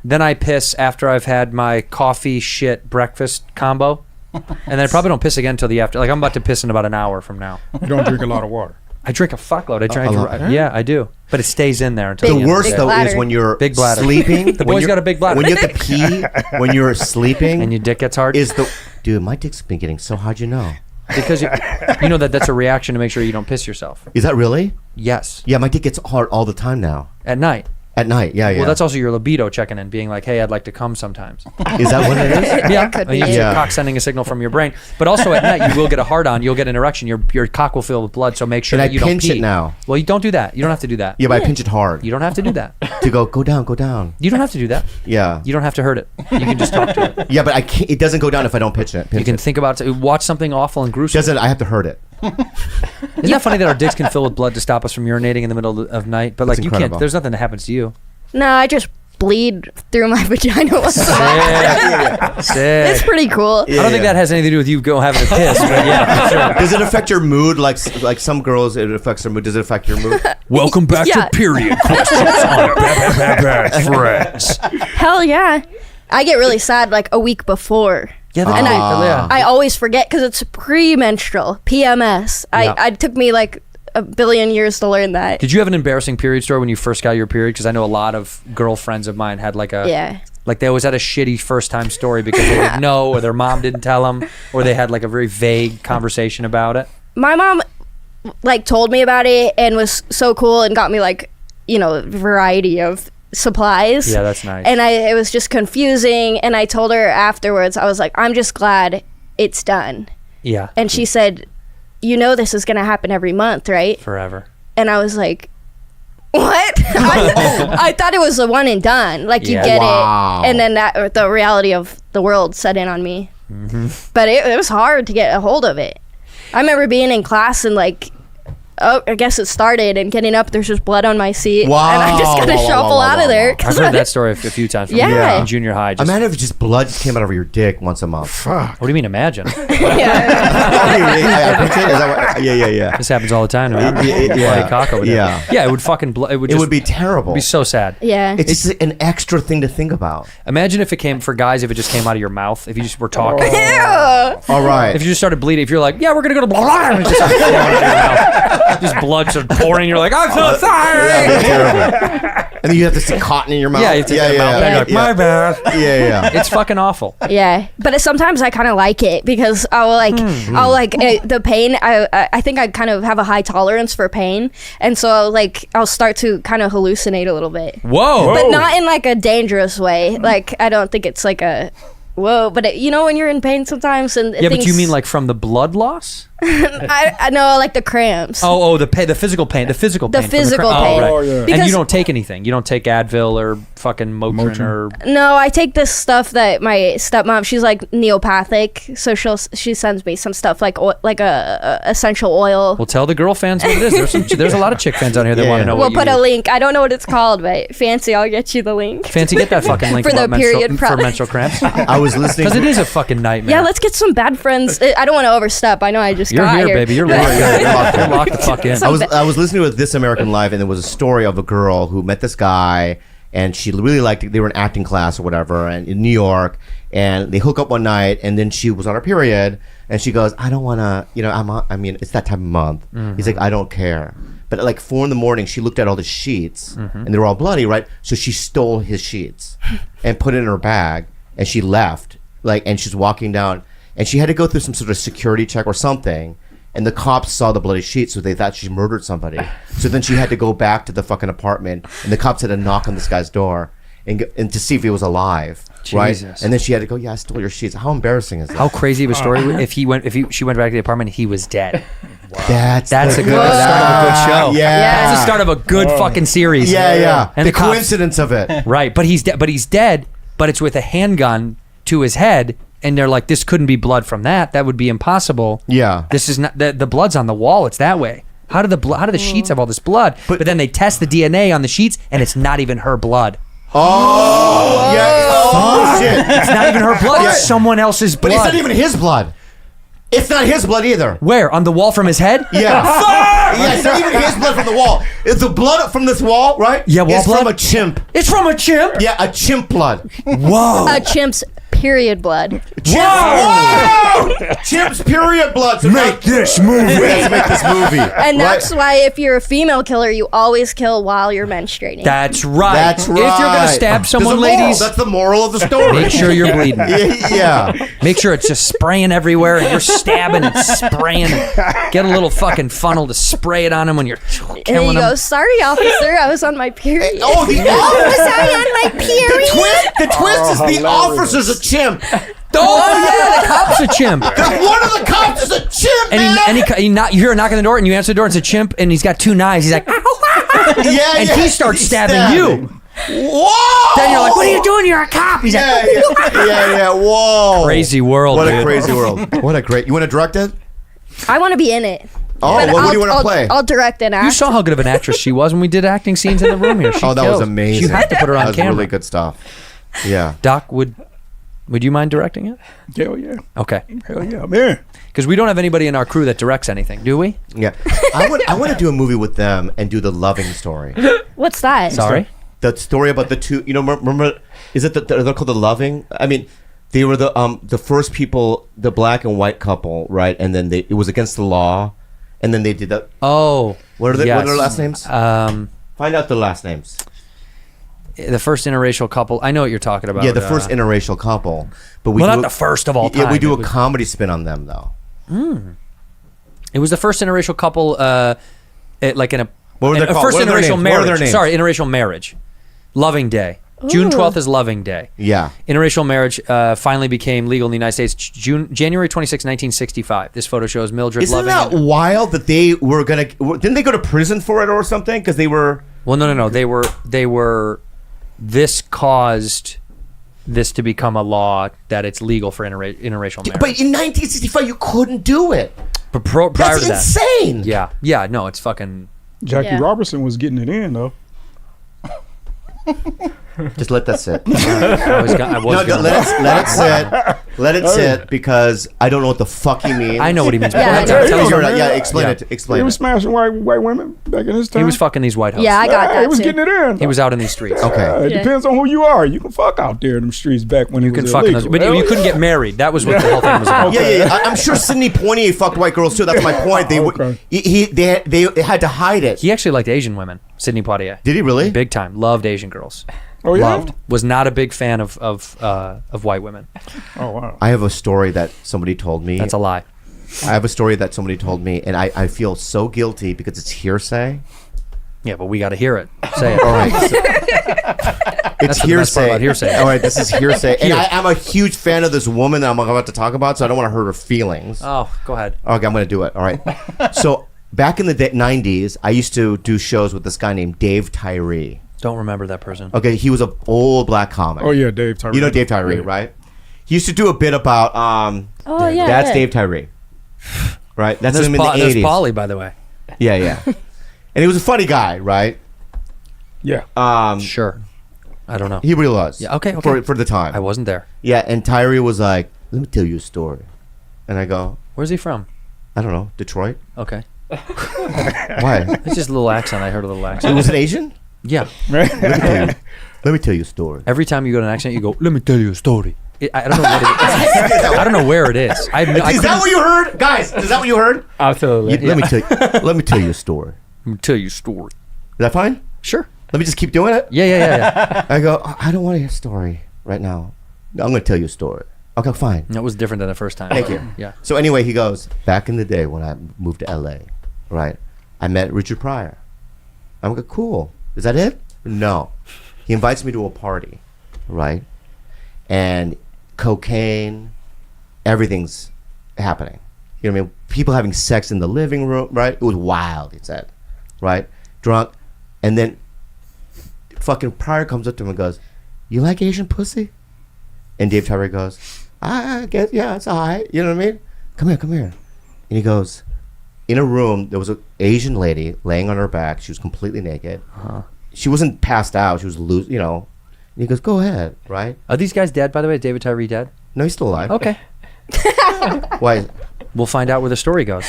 Then I piss after I've had my coffee shit breakfast combo. And then I probably don't piss again until the after. Like, I'm about to piss in about an hour from now. You don't drink a lot of water. I drink a fuckload. I drink. lot. Yeah, I do. But it stays in there until The the end of worst day. though bladder. is when you're Big bladder. sleeping. The boy's got a big bladder. When you have to pee, when you're sleeping, And your dick gets hard. is the dude. My dick's been getting so hard. You know? Because you know that's a reaction to make sure you don't piss yourself. Is that really? Yes. Yeah, my dick gets hard all the time now. At night. At night, yeah. Well, that's also your libido checking in, being like, "Hey, I'd like to come sometimes." Is that what it is? Yeah, could I mean, be. it's Yeah. your cock sending a signal from your brain. But also at night, you will get a hard on. You'll get an erection. Your cock will fill with blood. So make sure And that I you don't pinch pee. it now. Well, you don't do that. You don't have to do that. Yeah, but I pinch it hard You don't have to do that. to go down, go down. You don't have to do that. Yeah, You don't have to hurt it. You can just talk to it. yeah, but I can't. It doesn't go down if I don't pinch it. You can think about watch something awful and gruesome. Doesn't I have to hurt it? Isn't that funny that our dicks can fill with blood to stop us from urinating in the middle of night? But like you incredible. can't. There's nothing that happens to you. No, I just bleed through my vagina once a month. Sick. It's pretty cool. I don't think that has anything to do with you having a piss, but yeah, for sure. Does it affect your mood? Like some girls, it affects their mood. Does it affect your mood? Welcome back Yeah. to Period Questions on Bad Friends. Hell yeah. I get really sad like a week before. Yeah, And yeah. I always forget because it's premenstrual, PMS. Yeah. It took me like a billion years to learn that. Did you have an embarrassing period story when you first got your period? Because I know a lot of girlfriends of mine had like a like they always had a shitty first time story because they didn't know or their mom didn't tell them or they had like a very vague conversation about it. My mom like told me about it and was so cool and got me like, a variety of supplies. Yeah, that's nice. And it was just confusing. And I told her afterwards, I was like, I'm just glad it's done. Yeah, And she said, this is going to happen every month, right? forever. And I was like, what? I thought it was a one and done. Like you Yeah. get Wow. it. And then the reality of the world set in on me. But it was hard to get a hold of it. I remember being in class and like, I guess it started and getting up, there's just blood on my seat. Wow. And I just got to Wow, wow, shuffle wow, out wow, of there. wow. 'cause I've heard that story a few times from Yeah. in junior high. Just, Imagine if just blood just came out of your dick once a month. Fuck. what do you mean imagine? Yeah. I picture it. Is that what, yeah. This happens all the time. Right? Yeah. Bloody cock over there. Yeah. Yeah, it would fucking it would It just would be terrible. be so sad. Yeah. It's just an extra thing to think about. Imagine if it came for guys, if it just came out of your mouth, if you just were talking. Ew. All right. If you just started bleeding, if you're like, yeah, we're gonna go to blah, and it just started pouring out of your mouth. Just blood started pouring. You're like, I'm so sorry. That'd be terrible. And then you have to stick cotton in your mouth. Yeah, you have to get your mouth back. You're like, my bad. Yeah. It's fucking awful. Yeah, but sometimes I kind of like it because I'll like the pain. I think I kind of have a high tolerance for pain, and so I'll start to kind of hallucinate a little bit, Whoa. but not in like a dangerous way. Like I don't think it's like a whoa, but when you're in pain sometimes and Yeah, but you mean like from the blood loss? I know like the cramps. Oh, the physical pain, the physical pain. from physical cramp. pain. Oh, right. Oh, yeah. And Because- you don't take anything. You don't take Advil or fucking Motrin or. No, I take this stuff that my stepmom. She's like neopathic, so she sends me some stuff like a essential oil. Well, tell the girl fans what it is. There's a lot of chick fans out here that Yeah. want to know We'll what you put a use. link. I don't know what it's called, but fancy, I'll get you the link. Fancy, get that fucking link For the about period for product. menstrual cramps. I was listening. Because it is a fucking nightmare. Yeah, let's get some bad friends. I don't want to overstep. I know I just You're got here, here. baby. You're locked the fuck in. I was listening with This American Life, and there was a story of a girl who met this guy, and she really liked it. They were in acting class or whatever, and in New York, and they hook up one night, and then she was on her period, and she goes, "I don't want to, it's that time of month." He's like, "I don't care." But at like 4 a.m, she looked at all the sheets, and they were all bloody, right? So she stole his sheets and put it in her bag, and she left. And she's walking down, and she had to go through some sort of security check or something. And the cops saw the bloody sheets, so they thought she murdered somebody. So then she had to go back to the fucking apartment, and the cops had to knock on this guy's door and to see if he was alive, right? Jesus. And then she had to go, "Yeah, I stole your sheets." How embarrassing is that? How crazy of a story if she went back to the apartment and he was dead. That's a the good start of a good show. Yeah. That's the start of a good fucking series. Yeah. And the cops- coincidence of it. Right, but he's dead, but it's with a handgun to his head, and they're like, this couldn't be blood from that. That would be impossible. Yeah. This is not the blood's on the wall. It's that way. How do the sheets have all this blood? But then they test the DNA on the sheets, and it's not even her blood. Oh, yeah. Oh, shit. It's not even her blood. It's someone else's blood. But it's not even his blood. It's not his blood either. Where? On the wall from his head? Yeah. Yeah, it's not even his blood from the wall. It's the blood from this wall, right? Yeah, wall it's blood? from a chimp. It's from a chimp? Yeah, a chimp blood. Whoa. A chimp's period blood. Whoa! Chimp's period blood. So Make this movie. Let's make this movie. And that's why if you're a female killer, you always kill while you're menstruating. That's right. That's right. If you're going to stab someone, There's a moral. ladies, That's the moral of the story. make sure you're bleeding. Yeah. Make sure it's just spraying everywhere and you're stabbing and spraying. Get a little fucking funnel to spray it on him when you're and killing you him. go, sorry, officer, I was on my period. Oh, the was I on my period? The twist is the hilarious. officer's a chimp. Oh, yeah, the cop's a chimp. One of the cops is a chimp, And man. you hear a knock on the door and you answer the door and it's a chimp and he's got 2 knives. He's like, Yeah, and he starts stabbing you. Whoa! Then you're like, what are you doing? You're a cop. He's Yeah, like, yeah. Whoa! crazy world, What dude. a crazy world. What a great. You want to direct it? I want to be in it. Oh, But what do you want to I'll- play? I'll direct and act. You saw how good of an actress she was when we did acting scenes in the room here. She Oh, that was killed. amazing. You have to put her That on was camera. really good stuff. Yeah. Doc, would you mind directing it? Hell yeah. Okay. Hell yeah, man. Because we don't have anybody in our crew that directs anything, do we? Yeah. I want to do a movie with them and do the loving story. What's that? Sorry? The story about the two. You know, remember? Is it they're called the loving? I mean, they were the first people, the black and white couple, right? And then it was against the law, and then they did that. Oh. What are they? yes. What are their last names? Find out the last names. The first interracial couple. I know what you're talking about. Yeah, the first interracial couple. But we Well, do not the first of all time. Yeah, we do It a was- comedy comedy spin on them though. It was the first interracial couple, like in a. What were they called? First What are their interracial names? What are their marriage. names? Sorry, interracial marriage. Loving Day. June 12th is Loving Day. Yeah. Interracial marriage finally became legal in the United States January 26, 1965. This photo shows Mildred Isn't Loving. that wild that they were gonna? Didn't they go to prison for it or something? Because they were. Well, no. They were. This caused this to become a law that it's legal for interracial marriage. But in 1965, you couldn't do it. But prior That's to that, insane. yeah, no, it's fucking. Jackie Yeah. Robertson was getting it in though. Just let that sit. I was gonna, Let it sit. Let it sit because I don't know what the fuck he means. I know what he means. Yeah, But I know. tell us Yeah, about- Yeah, explain Yeah. it. Explain He was it. smashing white women back in his time. He was fucking these White House. Yeah, I got Yeah, that he was too. getting it in. He was out in these streets. Okay. It Yeah. depends on who you are. You can fuck out there in them streets back when You it can was fuck in illegal. those, but Hell you couldn't yeah. get married. That was what the whole thing was about. Yeah. I'm sure Sidney Poitier fucked white girls too. That's my point. They Okay. they had to hide it. He actually liked Asian women. Sidney Poitier. Did he really? Big time. Loved Asian girls. Oh yeah. Loved. Was not a big fan of white women. Oh wow. I have a story that somebody told me. That's a lie. I have a story that somebody told me, and I feel so guilty because it's hearsay. Yeah, but we got to hear it. Say it. All right. It's That's the best part hearsay. about hearsay. All right, this is hearsay. And Here. I'm a huge fan of this woman that I'm about to talk about, so I don't want to hurt her feelings. Oh, go ahead. Okay, I'm going to do it. All right. So back in the 90s, I used to do shows with this guy named Dave Tyree. Don't remember that person. Okay, he was an old black comic. Oh yeah, Dave Tyree. You know Dave Tyree, Yeah. right? He used to do a bit about Oh yeah. that's yeah. Dave Tyree. Right? That's There's him in the There's 80s. Polly, by the way. Yeah. And he was a funny guy, right? Yeah. Sure. I don't know. He really was. Yeah, okay. For the time. I wasn't there. Yeah, and Tyree was like, "Let me tell you a story," and I go, Where's he from? "I don't know, Detroit." Okay. Why? It's just a little accent. I heard a little He accent. was an Asian. Yeah. Let me tell you a story. Every time you go to an accent, you go, let me tell you a story. I don't know what it is. I don't know where it is. I Is that couldn't- what you heard, guys? Is that what you heard? Absolutely. Let me tell you a story. Let me tell you a story. Is that fine? Sure. Let me just keep doing it. Yeah. I go, I don't want to hear a story right now. No, I'm going to tell you a story. Okay, fine. That was different than the first time. Thank you. Yeah. So anyway, he goes, back in the day when I moved to LA, right? I met Richard Pryor. I'm like, cool. Is that it? No. He invites me to a party, right? And cocaine, everything's happening. You know what I mean? People having sex in the living room, right? It was wild, he said, right? Drunk. And then fucking Pryor comes up to him and goes, "You like Asian pussy?" And Dave Tyree goes, "I guess, yeah, it's all right." You know what I mean? Come here. And he goes, in a room, there was an Asian lady laying on her back. She was completely naked. She wasn't passed out. She was loose, you know. And he goes, "Go ahead," right? Are these guys dead, by the way? Is David Tyree dead? No, he's still alive. Okay. Why? We'll find out where the story goes.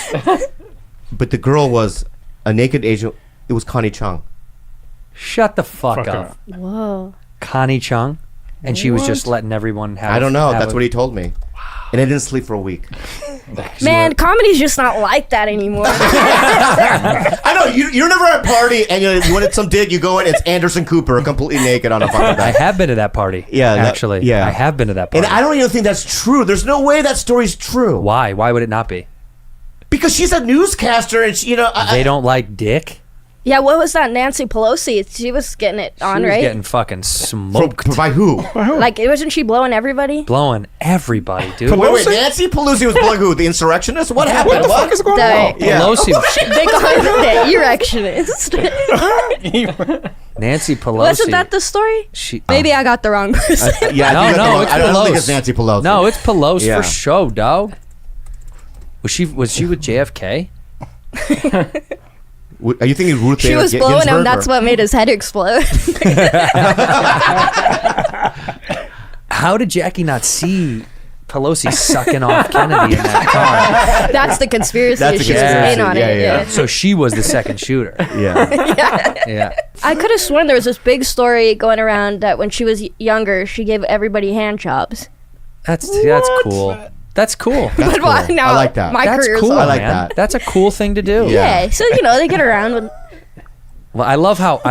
But the girl was a naked Asian. It was Connie Chung. Shut the fuck up. Whoa. Connie Chung, and she was just letting everyone have. I don't know. have That's what he told me. And I didn't sleep for a week. Man, comedy's just not like that anymore. I know. You're never at a party and you wanted some dig. You go in. It's Anderson Cooper, completely naked on a fucking I bed. have been to that party. Yeah, actually. yeah. I have been to that party. And I don't even think that's true. There's no way that story's true. Why? Why would it not be? Because she's a newscaster, and she, They don't like dick. Yeah, what was that? Nancy Pelosi. She was getting it on, She was right? getting fucking smoked. by who? Like, wasn't she blowing everybody? Blowing everybody, dude. Wait, Nancy Pelosi was blowing who? The insurrectionists? What happened? What the fuck is going on? Pelosi. They call her the erectionist. Nancy Pelosi. Wasn't that the story? Maybe I got the wrong person. Yeah, No, it's I don't think it's Pelosi. Nancy Pelosi. No, it's Pelosi Yeah. for show, dog. Was she with JFK? Are you thinking Ruth She Bader was blowing Ginsburg, him. That's or- what made his head explode. How did Jackie not see Pelosi sucking off Kennedy in that car? That's the conspiracy. That's the She was conspiracy. in on Yeah, it. yeah. Yeah. So she was the second shooter. Yeah. Yeah. I could have sworn there was this big story going around that when she was younger, she gave everybody hand jobs. That's cool. That's cool. That's But why cool. now? I like that. My That's career's cool, over. I like man. that. That's a cool thing to do. Yeah. So they get around with. Well, I love how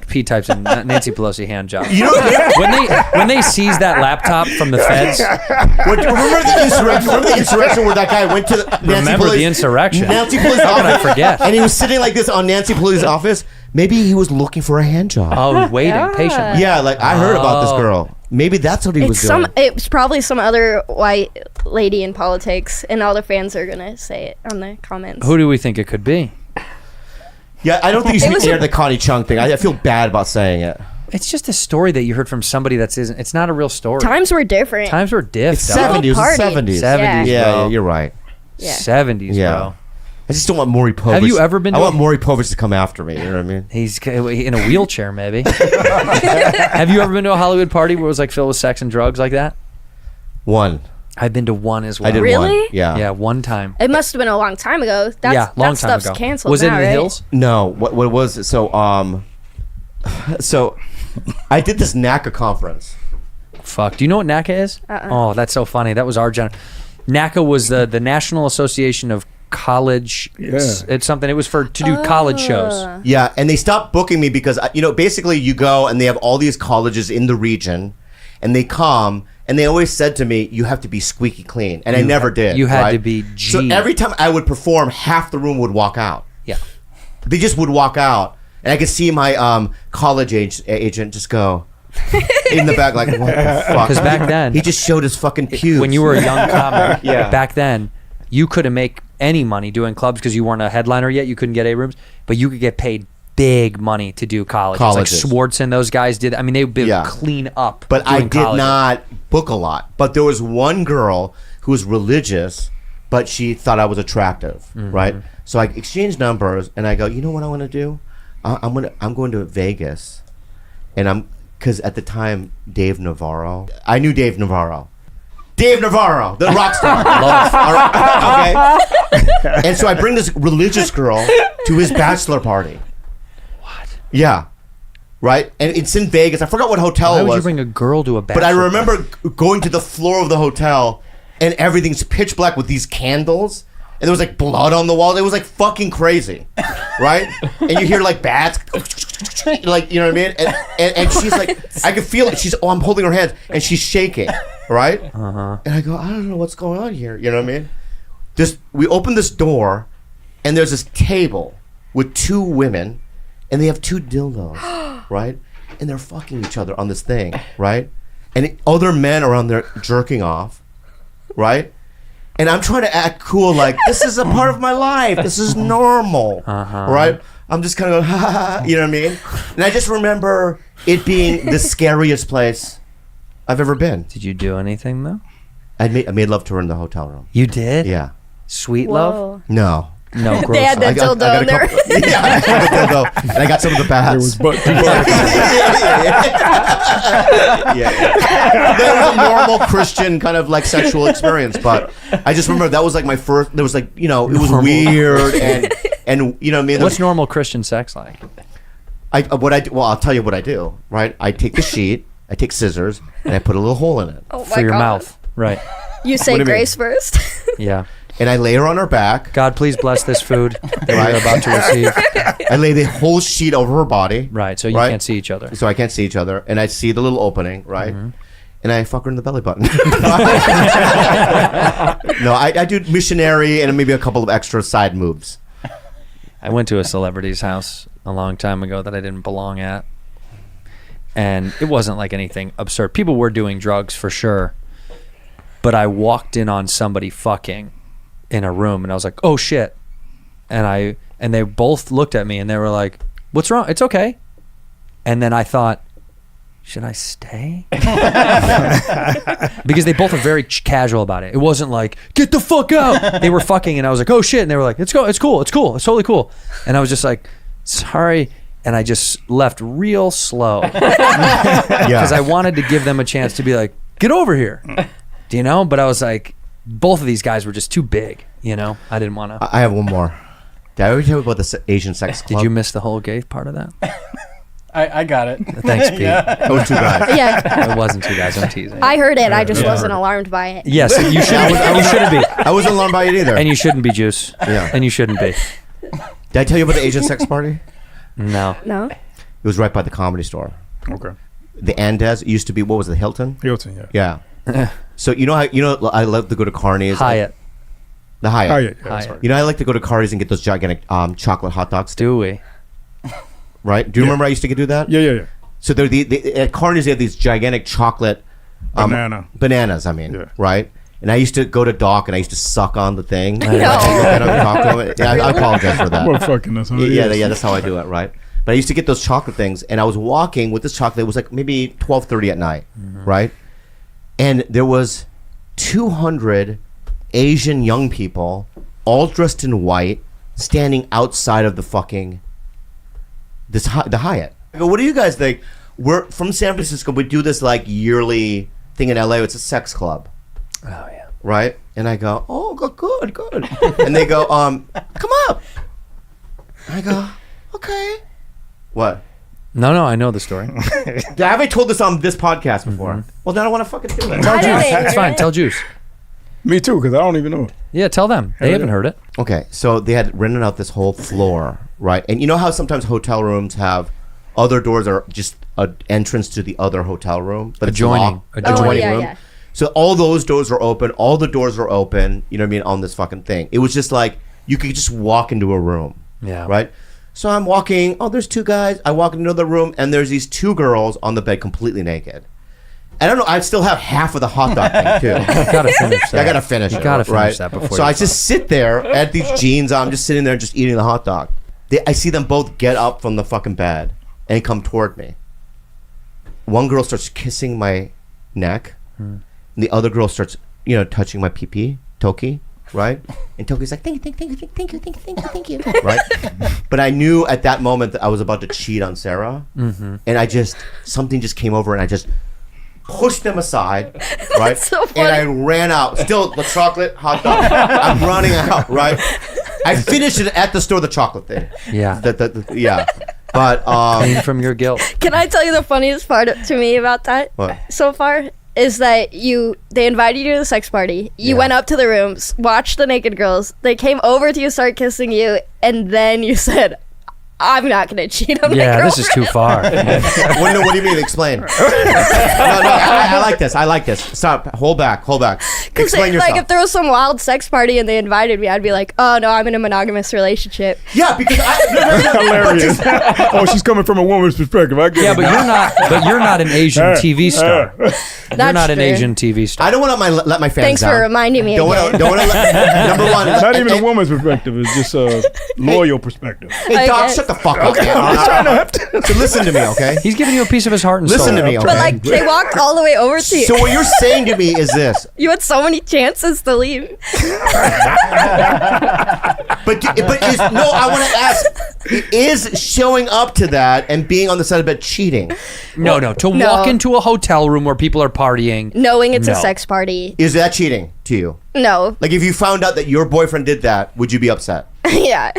P types in Nancy Pelosi hand job. You know, when they seize that laptop from the feds. remember the insurrection? Remember the insurrection where that guy went to Remember the insurrection. Nancy Pelosi's How can I office, forget? and he was sitting like this on Nancy Pelosi's office. Maybe he was looking for a hand job. Oh, waiting patiently. Yeah, like I heard about this Oh. girl. Maybe that's what he was It's doing. It's probably some other white lady in politics, and all the fans are gonna say it on the comments. Who do we think it could be? Yeah, I don't think you It was should air the Connie Chung thing. I feel bad about saying it. It's just a story that you heard from somebody that isn't. It's not a real story. Times were different. Times were diff. It's dog. 70s. Party. 70s. 70s, Yeah, bro. you're right. Yeah. 70s, Yeah. bro. I just don't want Maury Povich. Have you ever been I to want a- Maury Povich to come after me. You know what I mean? He's in a wheelchair, maybe. Have you ever been to a Hollywood party where it was like filled with sex and drugs like that? One. I've been to one as well. I did Really? one. Yeah. Yeah, one time. It must have been a long time ago. That's, Yeah, long that time stuff's ago. canceled Was it now, in the right? hills? No. What was it? So I did this NACA conference. Fuck. Do you know what NACA is? Oh, that's so funny. That was our NACA was the National Association of College. It's something. It was to do college shows. Yeah, and they stopped booking me because basically you go and they have all these colleges in the region, and they come and they always said to me, "You have to be squeaky clean," and I never did. You had right? to be G. So every time I would perform, half the room would walk out. Yeah. They just would walk out, and I could see my college agent just go in the back like, "What the fuck?" Because back then, he just showed his fucking pubes. when you were a young comic, Yeah. back then, you couldn't make any money doing clubs because you weren't a headliner yet. You couldn't get A rooms, but you could get paid big money to do colleges. Like Colleges. Schwartz and those guys did. I mean, they would Yeah. clean up. But I doing did colleges. not book a lot. But there was one girl who was religious, but she thought I was attractive, Mm-hmm. right? So I exchanged numbers, and I go, you know what I want to do? I'm going to Vegas, and because at the time Dave Navarro, I knew Dave Navarro. Dave Navarro, the rock star. All right, okay. And so I bring this religious girl to his bachelor party. What? Yeah. Right? And it's in Vegas. I forgot what hotel Why it would was. you bring a girl to a bachelor? But I remember going to the floor of the hotel and everything's pitch black with these candles. And there was like blood on the wall. It was like fucking crazy. Right? And you hear like bats. Like, you know what I mean? And she's like, I can feel it. I'm holding her hand and she's shaking. Right? Uh-huh. And I go, I don't know what's going on here. You know what I mean? We open this door and there's this table with two women and they have two dildos. Right? And they're fucking each other on this thing. Right? And other men are on there jerking off. Right? And I'm trying to act cool, like, this is a part of my life. This is normal. Right? I'm just kind of going, ha, ha, ha, you know what I mean? And I just remember it being the scariest place I've ever been. Did you do anything though? I made love to her in the hotel room. You did? Yeah. Sweet Whoa. love? No. No, gross. They had that dildo in there. Yeah, I got the dildo, and I got some of the There pads. was butt. Yeah. That was a normal Christian kind of like sexual experience, but I just remember that was like my first. There was like it was weird and you know what I mean. What's normal Christian sex like? Well, I'll tell you what I do. Right, I take the sheet, I take scissors, and I put a little hole in it, Oh my For your God. mouth. Right. You say What do you mean? grace first. Yeah. and I lay her on her back. God, please bless this food that we're about to receive. I lay the whole sheet over her body. Right, so you Right. can't see each other. So I can't see each other, and I see the little opening, right? And I fuck her in the belly button. No, I do missionary and maybe a couple of extra side moves. I went to a celebrity's house a long time ago that I didn't belong at. And it wasn't like anything absurd. People were doing drugs for sure. But I walked in on somebody fucking in a room and I was like, oh shit. And they both looked at me and they were like, what's wrong? It's okay. And then I thought, should I stay? Because they both were very casual about it. It wasn't like, get the fuck out. They were fucking and I was like, oh shit. And they were like, it's cool. It's totally cool. And I was just like, sorry. And I just left real slow. Because I wanted to give them a chance to be like, get over here. Do you know? But I was like, both of these guys were just too big. You know? I didn't want to. I have one more. Did I ever tell you about the Asian sex club? Did you miss the whole gay part of that? I got it. Thanks, Pete. It was two guys. Yeah, It wasn't two guys. I'm teasing. I heard it. I just wasn't alarmed by it. Yes, you shouldn't be. I wasn't alarmed by it either. And you shouldn't be, Juice. Yeah. And you shouldn't be. Did I tell you about the Asian sex party? No. No. It was right by the Comedy Store. Okay. The Andes used to be, what was it, Hilton? Hilton, yeah. Yeah. So I love to go to Carney's. Hyatt. The Hyatt. Oh, yeah, that's Hyatt. right. You know, I like to go to Carney's and get those gigantic chocolate hot dogs. Do we? Right? Do you remember I used to do that? Yeah. So they're at Carney's they have these gigantic chocolate bananas. I mean, Yeah. right? And I used to go to Doc and I used to suck on the thing. No. And talk to him. Yeah, I apologize for that. Motherfucking us. Huh? Yeah, that's how I do it, right? But I used to get those chocolate things, and I was walking with this chocolate. It was like maybe 12:30 at night, right? And there was 200 Asian young people, all dressed in white, standing outside of the fucking the Hyatt. I go, what do you guys think? We're from San Francisco. We do this like yearly thing in LA. It's a sex club. Oh yeah. Right? And I go, oh, good. And they go, come up. I go, okay. What? No, I know the story. Have I told this on this podcast before? Well, then I want to fucking do it. How did they That's hear fine. it? Tell Juice. Me too, because I don't even know it. Yeah, tell them. They haven't heard it. Okay, so they had rented out this whole floor, right? And you know how sometimes hotel rooms have other doors are just an entrance to the other hotel room, but Adjoining. it's locked. Adjoining. Adjoining room. Yeah. So all those doors are open. All the doors are open. You know what I mean? On this fucking thing, it was just like you could just walk into a room. Yeah. Right. So I'm walking. Oh, there's two guys. I walk into the room, and there's these two girls on the bed, completely naked. I don't know. I still have half of the hot dog thing too. You gotta finish that. I gotta finish it. gotta finish right? that before So you I just sit there at these jeans. I'm just sitting there, just eating the hot dog. I see them both get up from the fucking bed and come toward me. One girl starts kissing my neck, and the other girl starts, touching my pee-pee, Toki, right? And Toki's like, thank you, right? But I knew at that moment that I was about to cheat on Sarah, and something just came over, and I just pushed them aside, right? so funny. And I ran out. Still, the chocolate hot dog. I'm running out, right? I finished it at the store, the chocolate thing. Yeah. Yeah. But Clean from your guilt. Can I tell you the funniest part to me about that What? so far? Is that they invited you to the sex party. You went up to the rooms, watched the naked girls. They came over to you, started kissing you, and then you said, I'm not going to cheat on my Yeah, girlfriend. this is too far. what do you mean? Explain. No, I like this. Stop. Hold back. Because Explain yourself. if there was some wild sex party and they invited me, I'd be like, oh no, I'm in a monogamous relationship. Yeah, because Hilarious. Oh, she's coming from a woman's perspective. I get Yeah, it but now. you're not an Asian TV star. You're That's not an fair. Asian TV star. I don't want to let my fans Thanks down. for reminding me Don't again. want to let number one. Not even a woman's perspective. It's just a loyal perspective. Hey, Doc, Okay. shut the fuck up. Man. So listen to me, okay? He's giving you a piece of his heart and Listen soul. to me, okay? But like, they walked all the way over to you. So what you're saying to me is this. You had so many chances to leave. But I want to ask: is showing up to that and being on the side of bed cheating? No. To walk into a hotel room where people are partying, knowing it's a No. sex party. Is that cheating to you? No. Like if you found out that your boyfriend did that, would you be upset? Yeah.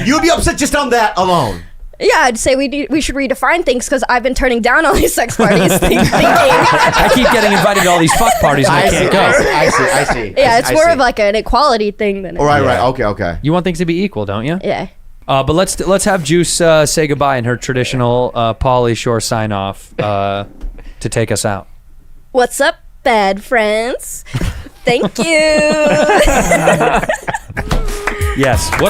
You would be upset just on that alone. Yeah, I'd say we should redefine things because I've been turning down all these sex parties thinking. I keep getting invited to all these fuck parties and I can't go. I see. Yeah, it's more of like an equality thing than. Right. Okay. You want things to be equal, don't you? Yeah. But let's have Juice say goodbye in her traditional Pauly Shore sign off to take us out. What's up, bad friends? Thank you. Yes, what a